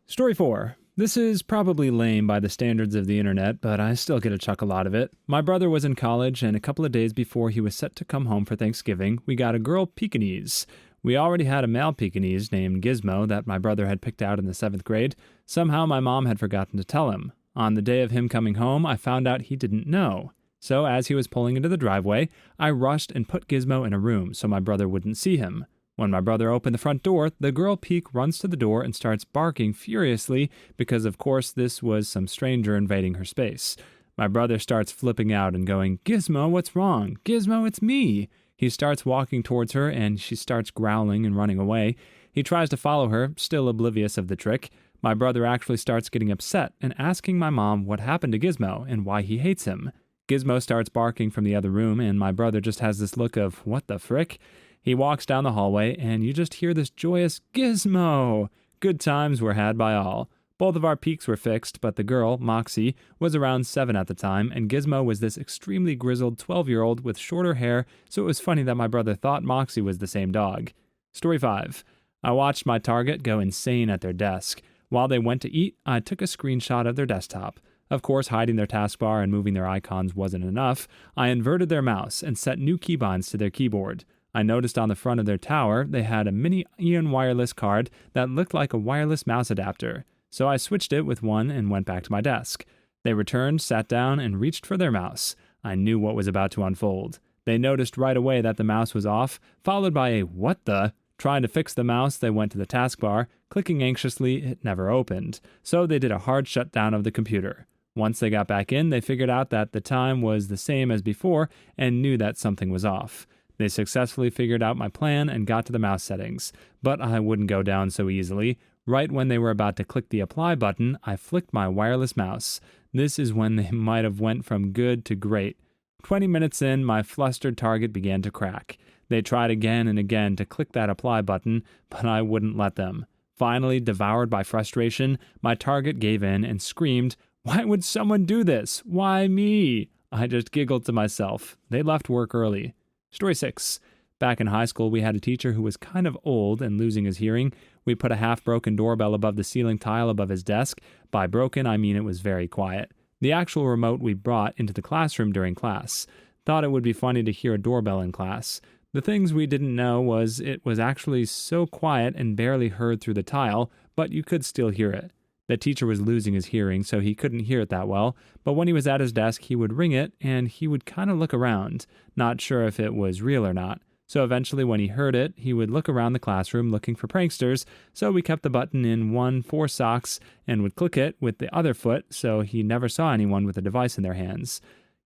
Story 4. This is probably lame by the standards of the internet, but I still get a chuckle out of it. My brother was in college, and a couple of days before he was set to come home for Thanksgiving, we got a girl Pekingese. We already had a male Pekingese named Gizmo that my brother had picked out in the 7th grade. Somehow my mom had forgotten to tell him. On the day of him coming home, I found out he didn't know. So as he was pulling into the driveway, I rushed and put Gizmo in a room so my brother wouldn't see him. When my brother opened the front door, the girl Peek runs to the door and starts barking furiously because, of course, this was some stranger invading her space. My brother starts flipping out and going, "Gizmo, what's wrong? Gizmo, it's me!" He starts walking towards her and she starts growling and running away. He tries to follow her, still oblivious of the trick. My brother actually starts getting upset and asking my mom what happened to Gizmo and why he hates him. Gizmo starts barking from the other room and my brother just has this look of, what the frick? He walks down the hallway, and you just hear this joyous Gizmo! Good times were had by all. Both of our peaks were fixed, but the girl, Moxie, was around 7 at the time, and Gizmo was this extremely grizzled 12-year-old with shorter hair, so it was funny that my brother thought Moxie was the same dog. Story 5. I watched my target go insane at their desk. While they went to eat, I took a screenshot of their desktop. Of course, hiding their taskbar and moving their icons wasn't enough. I inverted their mouse and set new keybinds to their keyboard. I noticed on the front of their tower they had a mini Eon wireless card that looked like a wireless mouse adapter, so I switched it with one and went back to my desk. They returned, sat down, and reached for their mouse. I knew what was about to unfold. They noticed right away that the mouse was off, followed by a "what the?" Trying to fix the mouse, they went to the taskbar. Clicking anxiously, it never opened, so they did a hard shutdown of the computer. Once they got back in, they figured out that the time was the same as before and knew that something was off. They successfully figured out my plan and got to the mouse settings, but I wouldn't go down so easily. Right when they were about to click the apply button, I flicked my wireless mouse. This is when they might have went from good to great. 20 minutes in, my flustered target began to crack. They tried again and again to click that apply button, but I wouldn't let them. Finally, devoured by frustration, my target gave in and screamed, "Why would someone do this? Why me?" I just giggled to myself. They left work early. Story 6. Back in high school, we had a teacher who was kind of old and losing his hearing. We put a half-broken doorbell above the ceiling tile above his desk. By broken, I mean it was very quiet. The actual remote we brought into the classroom during class. Thought it would be funny to hear a doorbell in class. The things we didn't know was it was actually so quiet and barely heard through the tile, but you could still hear it. The teacher was losing his hearing, so he couldn't hear it that well, but when he was at his desk, he would ring it, and he would kind of look around, not sure if it was real or not. So eventually, when he heard it, he would look around the classroom looking for pranksters, so we kept the button in one for socks and would click it with the other foot so he never saw anyone with a device in their hands.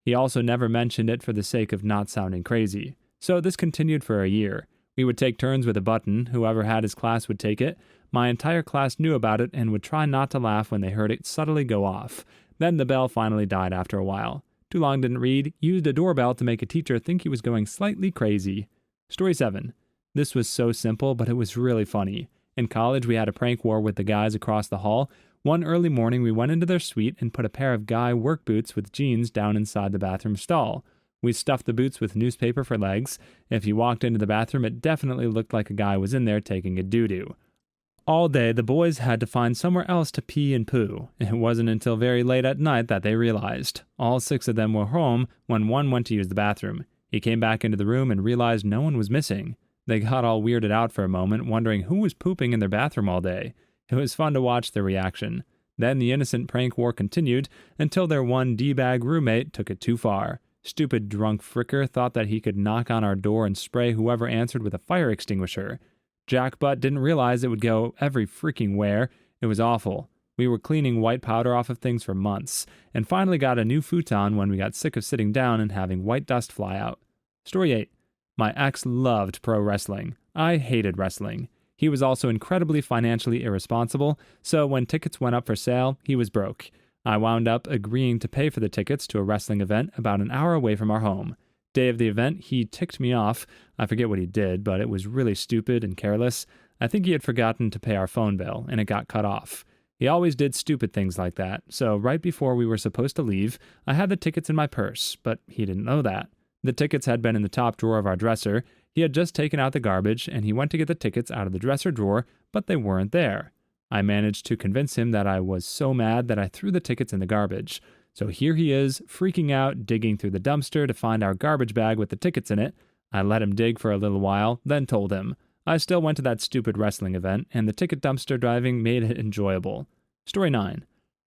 He also never mentioned it for the sake of not sounding crazy. So this continued for a year. We would take turns with a button, whoever had his class would take it. My entire class knew about it and would try not to laugh when they heard it subtly go off. Then the bell finally died after a while. Too Long Didn't Read used a doorbell to make a teacher think he was going slightly crazy. Story 7. This was so simple, but it was really funny. In college, we had a prank war with the guys across the hall. One early morning, we went into their suite and put a pair of guy work boots with jeans down inside the bathroom stall. We stuffed the boots with newspaper for legs. If you walked into the bathroom, it definitely looked like a guy was in there taking a doo-doo. All day, the boys had to find somewhere else to pee and poo. It wasn't until very late at night that they realized. All 6 of them were home when one went to use the bathroom. He came back into the room and realized no one was missing. They got all weirded out for a moment, wondering who was pooping in their bathroom all day. It was fun to watch their reaction. Then the innocent prank war continued until their one D-bag roommate took it too far. Stupid drunk fricker thought that he could knock on our door and spray whoever answered with a fire extinguisher. Jack Butt didn't realize it would go every freaking where. It was awful. We were cleaning white powder off of things for months, and finally got a new futon when we got sick of sitting down and having white dust fly out. Story 8. My ex loved pro wrestling. I hated wrestling. He was also incredibly financially irresponsible, so when tickets went up for sale, he was broke. I wound up agreeing to pay for the tickets to a wrestling event about an hour away from our home. Day of the event, he ticked me off. I forget what he did, but it was really stupid and careless. I think he had forgotten to pay our phone bill, and it got cut off. He always did stupid things like that, so right before we were supposed to leave, I had the tickets in my purse, but he didn't know that. The tickets had been in the top drawer of our dresser. He had just taken out the garbage, and he went to get the tickets out of the dresser drawer, but they weren't there. I managed to convince him that I was so mad that I threw the tickets in the garbage. So here he is, freaking out, digging through the dumpster to find our garbage bag with the tickets in it. I let him dig for a little while, then told him. I still went to that stupid wrestling event, and the ticket dumpster driving made it enjoyable. Story 9.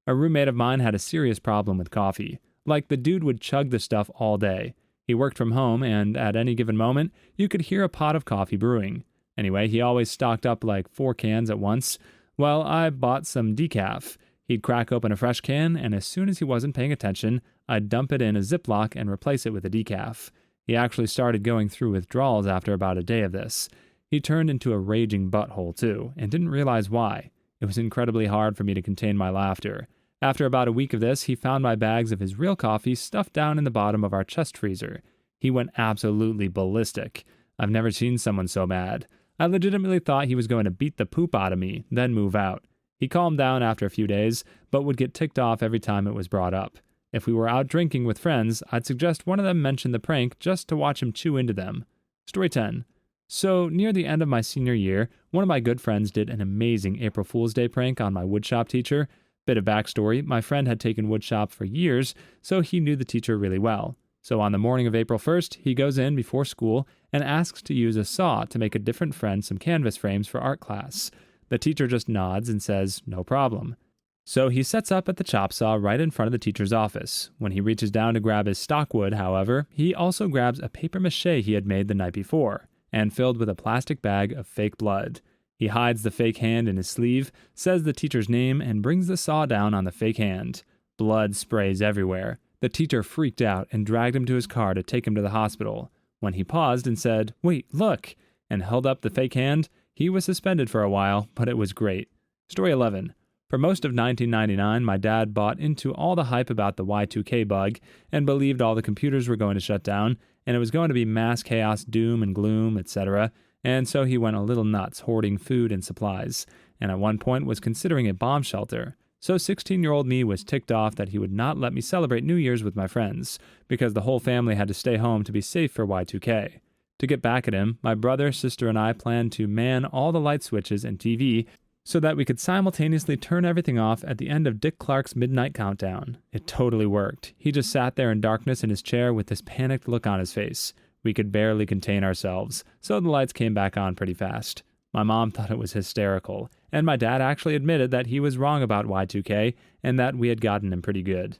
A roommate of mine had a serious problem with coffee. Like, the dude would chug the stuff all day. He worked from home, and at any given moment, you could hear a pot of coffee brewing. Anyway, he always stocked up like 4 cans at once. Well, I bought some decaf. He'd crack open a fresh can, and as soon as he wasn't paying attention, I'd dump it in a Ziploc and replace it with a decaf. He actually started going through withdrawals after about a day of this. He turned into a raging butthole, too, and didn't realize why. It was incredibly hard for me to contain my laughter. After about a week of this, he found my bags of his real coffee stuffed down in the bottom of our chest freezer. He went absolutely ballistic. I've never seen someone so mad. I legitimately thought he was going to beat the poop out of me, then move out. He calmed down after a few days, but would get ticked off every time it was brought up. If we were out drinking with friends, I'd suggest one of them mention the prank just to watch him chew into them. Story 10. So, near the end of my senior year, one of my good friends did an amazing April Fool's Day prank on my woodshop teacher. Bit of backstory, my friend had taken woodshop for years, so he knew the teacher really well. So on the morning of April 1st, he goes in before school and asks to use a saw to make a different friend some canvas frames for art class. The teacher just nods and says, no problem. So he sets up at the chop saw right in front of the teacher's office. When he reaches down to grab his stockwood, however, he also grabs a papier-mâché he had made the night before, and filled with a plastic bag of fake blood. He hides the fake hand in his sleeve, says the teacher's name, and brings the saw down on the fake hand. Blood sprays everywhere. The teacher freaked out and dragged him to his car to take him to the hospital. When he paused and said, "Wait, look," and held up the fake hand, he was suspended for a while, but it was great. Story 11. For most of 1999, my dad bought into all the hype about the Y2K bug and believed all the computers were going to shut down, and it was going to be mass chaos, doom and gloom, etc., and so he went a little nuts hoarding food and supplies, and at one point was considering a bomb shelter. So 16-year-old me was ticked off that he would not let me celebrate New Year's with my friends, because the whole family had to stay home to be safe for Y2K. To get back at him, my brother, sister, and I planned to man all the light switches and TV so that we could simultaneously turn everything off at the end of Dick Clark's Midnight Countdown. It totally worked. He just sat there in darkness in his chair with this panicked look on his face. We could barely contain ourselves, so the lights came back on pretty fast. My mom thought it was hysterical, and my dad actually admitted that he was wrong about Y2K and that we had gotten him pretty good.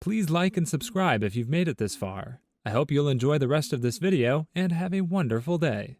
Please like and subscribe if you've made it this far. I hope you'll enjoy the rest of this video and have a wonderful day.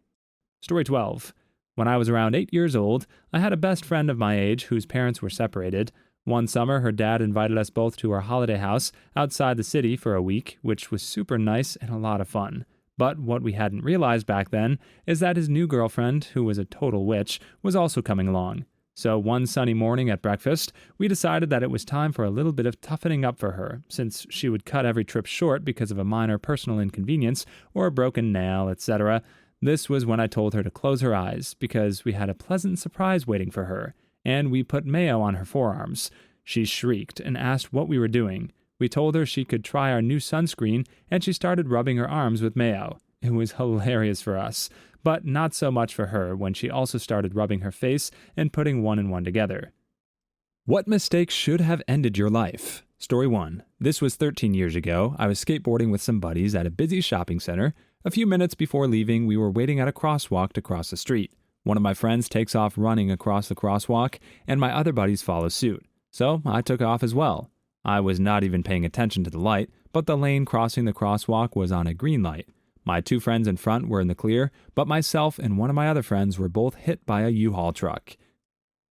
Story 12. When I was around 8 years old, I had a best friend of my age whose parents were separated. One summer, her dad invited us both to her holiday house outside the city for a week, which was super nice and a lot of fun. But what we hadn't realized back then is that his new girlfriend, who was a total witch, was also coming along. So one sunny morning at breakfast, we decided that it was time for a little bit of toughening up for her, since she would cut every trip short because of a minor personal inconvenience or a broken nail, etc. This was when I told her to close her eyes, because we had a pleasant surprise waiting for her, and we put mayo on her forearms. She shrieked and asked what we were doing. We told her she could try our new sunscreen, and she started rubbing her arms with mayo. It was hilarious for us, but not so much for her when she also started rubbing her face and putting one and one together. What mistake should have ended your life? Story 1. This was 13 years ago. I was skateboarding with some buddies at a busy shopping center. A few minutes before leaving, we were waiting at a crosswalk to cross the street. One of my friends takes off running across the crosswalk, and my other buddies follow suit. So I took off as well. I was not even paying attention to the light, but the lane crossing the crosswalk was on a green light. My two friends in front were in the clear, but myself and one of my other friends were both hit by a U-Haul truck.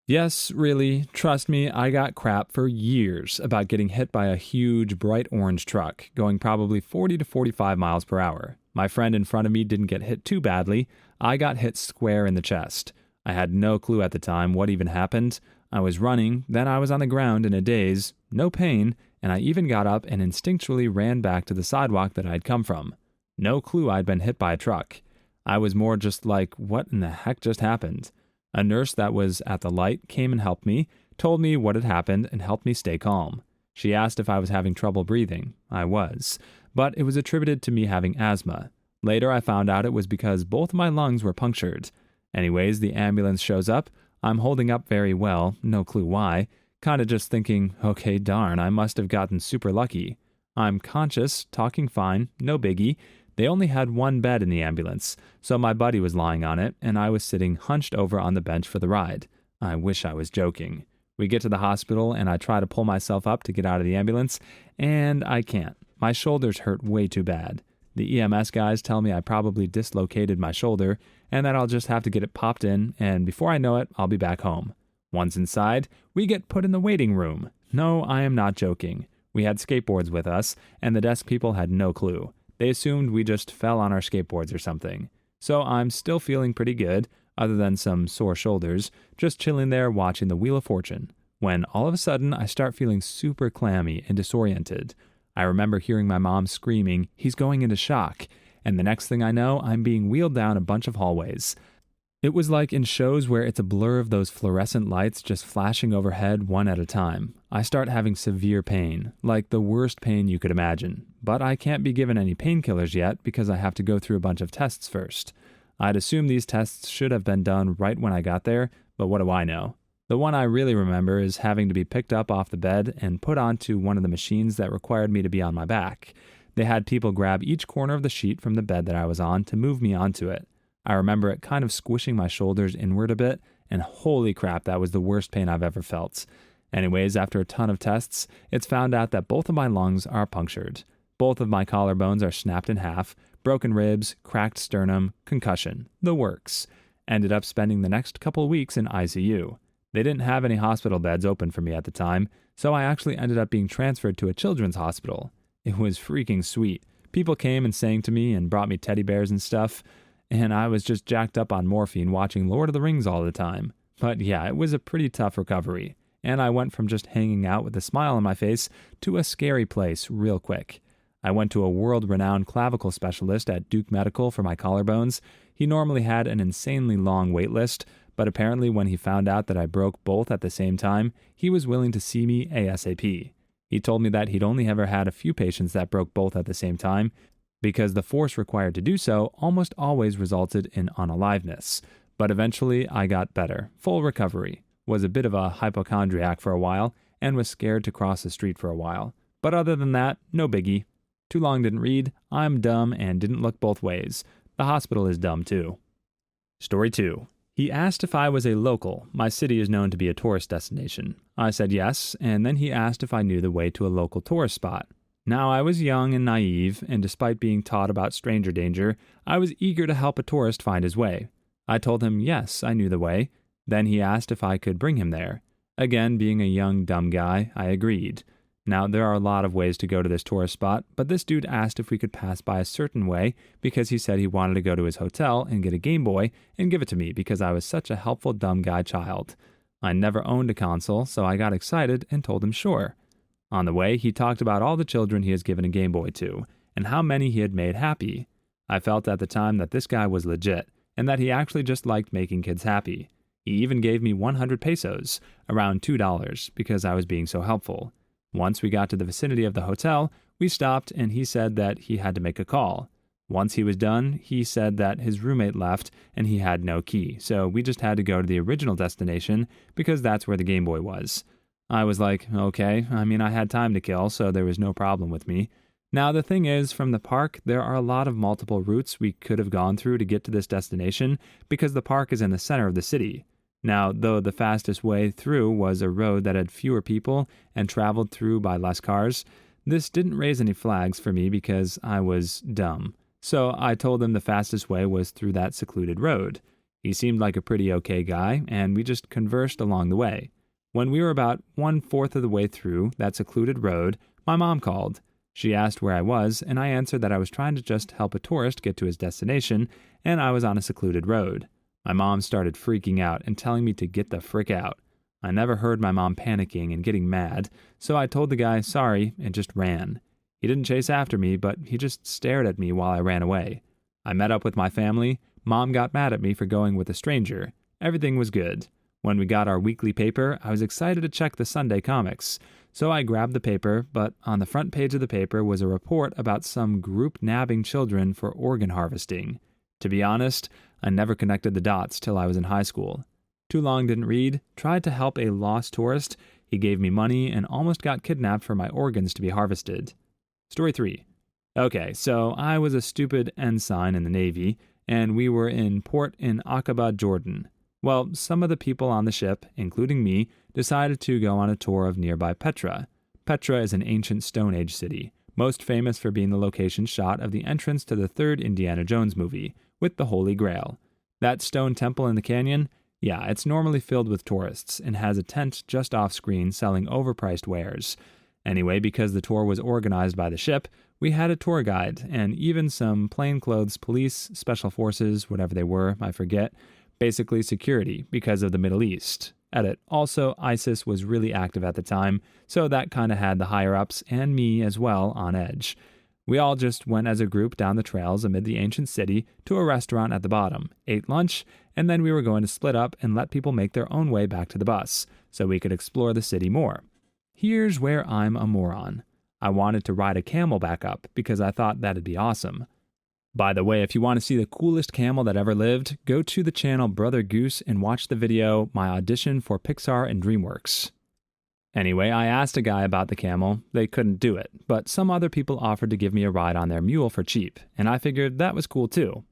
Yes, really, trust me, I got crap for years about getting hit by a huge bright orange truck, going probably 40 to 45 miles per hour. My friend in front of me didn't get hit too badly. I got hit square in the chest. I had no clue at the time what even happened. I was running, then I was on the ground in a daze, no pain, and I even got up and instinctually ran back to the sidewalk that I'd come from. No clue I'd been hit by a truck. I was more just like, what in the heck just happened? A nurse that was at the light came and helped me, told me what had happened, and helped me stay calm. She asked if I was having trouble breathing. I was, but it was attributed to me having asthma. Later I found out it was because both my lungs were punctured. Anyways, the ambulance shows up. I'm holding up very well, no clue why. Kinda just thinking, okay, darn, I must have gotten super lucky. I'm conscious, talking fine, no biggie. They only had one bed in the ambulance, so my buddy was lying on it, and I was sitting hunched over on the bench for the ride. I wish I was joking. We get to the hospital, and I try to pull myself up to get out of the ambulance, and I can't. My shoulders hurt way too bad. The EMS guys tell me I probably dislocated my shoulder, and that I'll just have to get it popped in, and before I know it, I'll be back home. Once inside, we get put in the waiting room. No, I am not joking. We had skateboards with us, and the desk people had no clue. They assumed we just fell on our skateboards or something. So I'm still feeling pretty good, other than some sore shoulders, just chilling there watching the Wheel of Fortune, when all of a sudden I start feeling super clammy and disoriented. I remember hearing my mom screaming, "He's going into shock," and the next thing I know, I'm being wheeled down a bunch of hallways. It was like in shows where it's a blur of those fluorescent lights just flashing overhead one at a time. I start having severe pain, like the worst pain you could imagine. But I can't be given any painkillers yet because I have to go through a bunch of tests first. I'd assume these tests should have been done right when I got there, but what do I know? The one I really remember is having to be picked up off the bed and put onto one of the machines that required me to be on my back. They had people grab each corner of the sheet from the bed that I was on to move me onto it. I remember it kind of squishing my shoulders inward a bit, and holy crap, that was the worst pain I've ever felt. Anyways, after a ton of tests, it's found out that both of my lungs are punctured. Both of my collarbones are snapped in half, broken ribs, cracked sternum, concussion, the works. Ended up spending the next couple weeks in ICU. They didn't have any hospital beds open for me at the time, so I actually ended up being transferred to a children's hospital. It was freaking sweet. People came and sang to me and brought me teddy bears and stuff. And I was just jacked up on morphine watching Lord of the Rings all the time. But yeah, it was a pretty tough recovery. And I went from just hanging out with a smile on my face to a scary place real quick. I went to a world-renowned clavicle specialist at Duke Medical for my collarbones. He normally had an insanely long wait list, but apparently when he found out that I broke both at the same time, he was willing to see me ASAP. He told me that he'd only ever had a few patients that broke both at the same time, because the force required to do so almost always resulted in unaliveness. But eventually I got better, full recovery, was a bit of a hypochondriac for a while, and was scared to cross the street for a while. But other than that, no biggie. Too long didn't read, I'm dumb and didn't look both ways. The hospital is dumb too. Story 2. He asked if I was a local. My city is known to be a tourist destination. I said yes, and then he asked if I knew the way to a local tourist spot. Now, I was young and naive, and despite being taught about stranger danger, I was eager to help a tourist find his way. I told him yes, I knew the way. Then he asked if I could bring him there. Again, being a young, dumb guy, I agreed. Now, there are a lot of ways to go to this tourist spot, but this dude asked if we could pass by a certain way because he said he wanted to go to his hotel and get a Game Boy and give it to me because I was such a helpful dumb guy child. I never owned a console, so I got excited and told him sure. On the way, he talked about all the children he has given a Game Boy to, and how many he had made happy. I felt at the time that this guy was legit, and that he actually just liked making kids happy. He even gave me 100 pesos, around $2, because I was being so helpful. Once we got to the vicinity of the hotel, we stopped and he said that he had to make a call. Once he was done, he said that his roommate left and he had no key, so we just had to go to the original destination because that's where the Game Boy was. I was like, okay, I had time to kill, so there was no problem with me. Now, the thing is, from the park, there are a lot of multiple routes we could have gone through to get to this destination because the park is in the center of the city. Now, though the fastest way through was a road that had fewer people and traveled through by less cars, this didn't raise any flags for me because I was dumb. So I told him the fastest way was through that secluded road. He seemed like a pretty okay guy, and we just conversed along the way. When we were about 1/4 of the way through that secluded road, my mom called. She asked where I was, and I answered that I was trying to just help a tourist get to his destination, and I was on a secluded road. My mom started freaking out and telling me to get the frick out. I never heard my mom panicking and getting mad, so I told the guy sorry and just ran. He didn't chase after me, but he just stared at me while I ran away. I met up with my family. Mom got mad at me for going with a stranger. Everything was good. When we got our weekly paper, I was excited to check the Sunday comics. So I grabbed the paper, but on the front page of the paper was a report about some group nabbing children for organ harvesting. To be honest, I never connected the dots till I was in high school. Too long didn't read, tried to help a lost tourist. He gave me money and almost got kidnapped for my organs to be harvested. Story 3. Okay, so I was a stupid ensign in the Navy, and we were in port in Aqaba, Jordan. Well, some of the people on the ship, including me, decided to go on a tour of nearby Petra. Petra is an ancient Stone Age city, most famous for being the location shot of the entrance to the third Indiana Jones movie, with the Holy Grail. That stone temple in the canyon? Yeah, it's normally filled with tourists, and has a tent just off-screen selling overpriced wares. Anyway, because the tour was organized by the ship, we had a tour guide, and even some plainclothes police, special forces, whatever they were, I forget. Basically security, because of the Middle East. Edit. Also, ISIS was really active at the time, so that kind of had the higher-ups, and me as well, on edge. We all just went as a group down the trails amid the ancient city to a restaurant at the bottom, ate lunch, and then we were going to split up and let people make their own way back to the bus, so we could explore the city more. Here's where I'm a moron. I wanted to ride a camel back up because I thought that'd be awesome. By the way, if you want to see the coolest camel that ever lived, go to the channel Brother Goose and watch the video, My Audition for Pixar and DreamWorks. Anyway, I asked a guy about the camel. They couldn't do it, but some other people offered to give me a ride on their mule for cheap, and I figured that was cool too.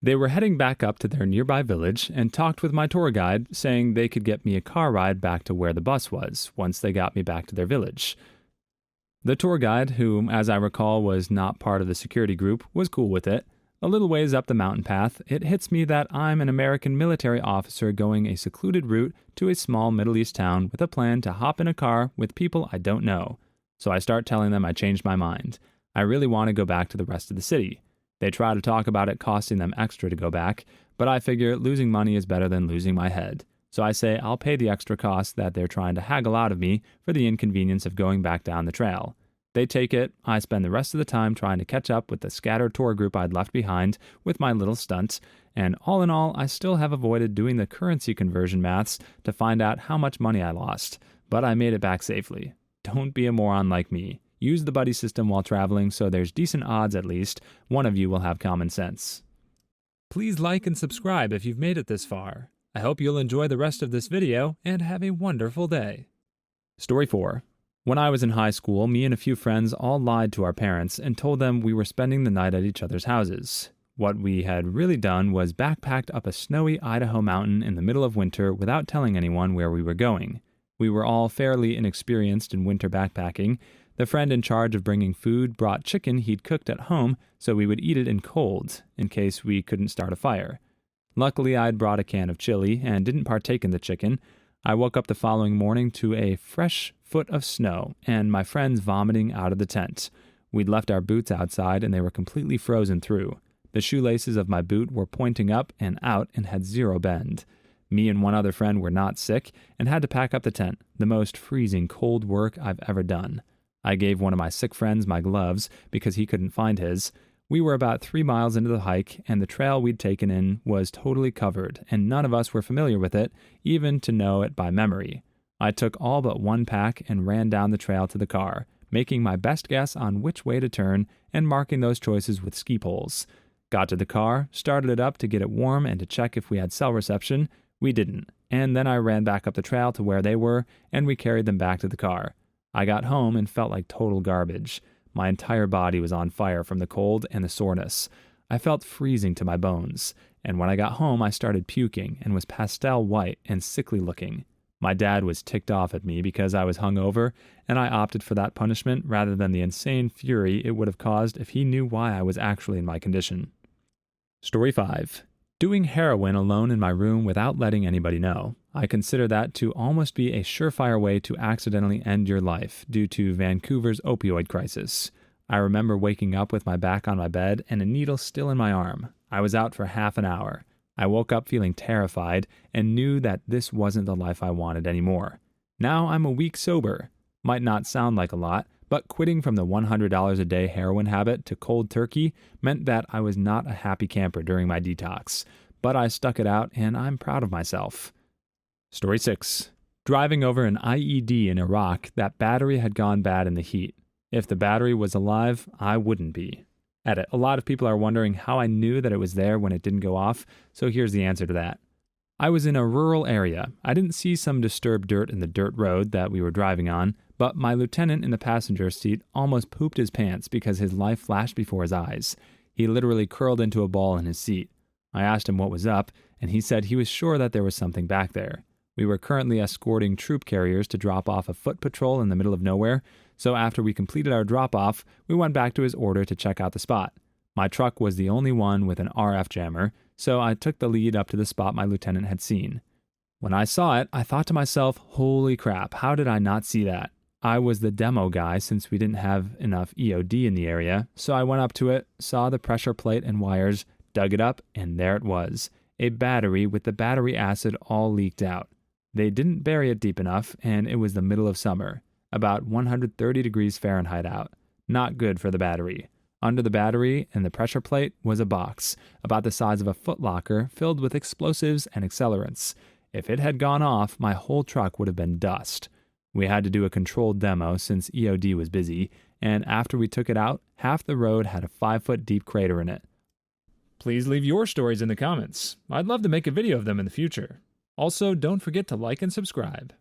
They were heading back up to their nearby village and talked with my tour guide, saying they could get me a car ride back to where the bus was, once they got me back to their village. The tour guide, who, as I recall, was not part of the security group, was cool with it. A little ways up the mountain path, it hits me that I'm an American military officer going a secluded route to a small Middle East town with a plan to hop in a car with people I don't know. So I start telling them I changed my mind. I really want to go back to the rest of the city. They try to talk about it costing them extra to go back, but I figure losing money is better than losing my head. So I say I'll pay the extra cost that they're trying to haggle out of me for the inconvenience of going back down the trail. They take it. I spend the rest of the time trying to catch up with the scattered tour group I'd left behind with my little stunts, and all in all, I still have avoided doing the currency conversion maths to find out how much money I lost, but I made it back safely. Don't be a moron like me. Use the buddy system while traveling so there's decent odds at least one of you will have common sense. Please like and subscribe if you've made it this far. I hope you'll enjoy the rest of this video and have a wonderful day. Story 4. When I was in high school, me and a few friends all lied to our parents and told them we were spending the night at each other's houses. What we had really done was backpacked up a snowy Idaho mountain in the middle of winter without telling anyone where we were going. We were all fairly inexperienced in winter backpacking. The friend in charge of bringing food brought chicken he'd cooked at home so we would eat it in cold, in case we couldn't start a fire. Luckily, I'd brought a can of chili and didn't partake in the chicken. I woke up the following morning to a fresh foot of snow and my friends vomiting out of the tent. We'd left our boots outside and they were completely frozen through. The shoelaces of my boot were pointing up and out and had zero bend. Me and one other friend were not sick and had to pack up the tent, the most freezing cold work I've ever done. I gave one of my sick friends my gloves because he couldn't find his. We were about 3 miles into the hike, and the trail we'd taken in was totally covered, and none of us were familiar with it, even to know it by memory. I took all but one pack and ran down the trail to the car, making my best guess on which way to turn and marking those choices with ski poles. Got to the car, started it up to get it warm and to check if we had cell reception. We didn't, and then I ran back up the trail to where they were, and we carried them back to the car. I got home and felt like total garbage. My entire body was on fire from the cold and the soreness. I felt freezing to my bones, and when I got home I started puking and was pastel white and sickly looking. My dad was ticked off at me because I was hungover, and I opted for that punishment rather than the insane fury it would have caused if he knew why I was actually in my condition. Story 5. Doing heroin alone in my room without letting anybody know. I consider that to almost be a surefire way to accidentally end your life due to Vancouver's opioid crisis. I remember waking up with my back on my bed and a needle still in my arm. I was out for half an hour. I woke up feeling terrified and knew that this wasn't the life I wanted anymore. Now I'm a week sober. Might not sound like a lot, but quitting from the $100 a day heroin habit to cold turkey meant that I was not a happy camper during my detox. But I stuck it out and I'm proud of myself. Story 6. Driving over an IED in Iraq, that battery had gone bad in the heat. If the battery was alive, I wouldn't be. Edit. A lot of people are wondering how I knew that it was there when it didn't go off, so here's the answer to that. I was in a rural area. I didn't see some disturbed dirt in the dirt road that we were driving on, but my lieutenant in the passenger seat almost pooped his pants because his life flashed before his eyes. He literally curled into a ball in his seat. I asked him what was up, and he said he was sure that there was something back there. We were currently escorting troop carriers to drop off a foot patrol in the middle of nowhere, so after we completed our drop-off, we went back to his order to check out the spot. My truck was the only one with an RF jammer, so I took the lead up to the spot my lieutenant had seen. When I saw it, I thought to myself, holy crap, how did I not see that? I was the demo guy since we didn't have enough EOD in the area, so I went up to it, saw the pressure plate and wires, dug it up, and there it was. A battery with the battery acid all leaked out. They didn't bury it deep enough, and it was the middle of summer, about 130 degrees Fahrenheit out. Not good for the battery. Under the battery and the pressure plate was a box, about the size of a footlocker, filled with explosives and accelerants. If it had gone off, my whole truck would have been dust. We had to do a controlled demo since EOD was busy, and after we took it out, half the road had a 5-foot deep crater in it. Please leave your stories in the comments. I'd love to make a video of them in the future. Also, don't forget to like and subscribe.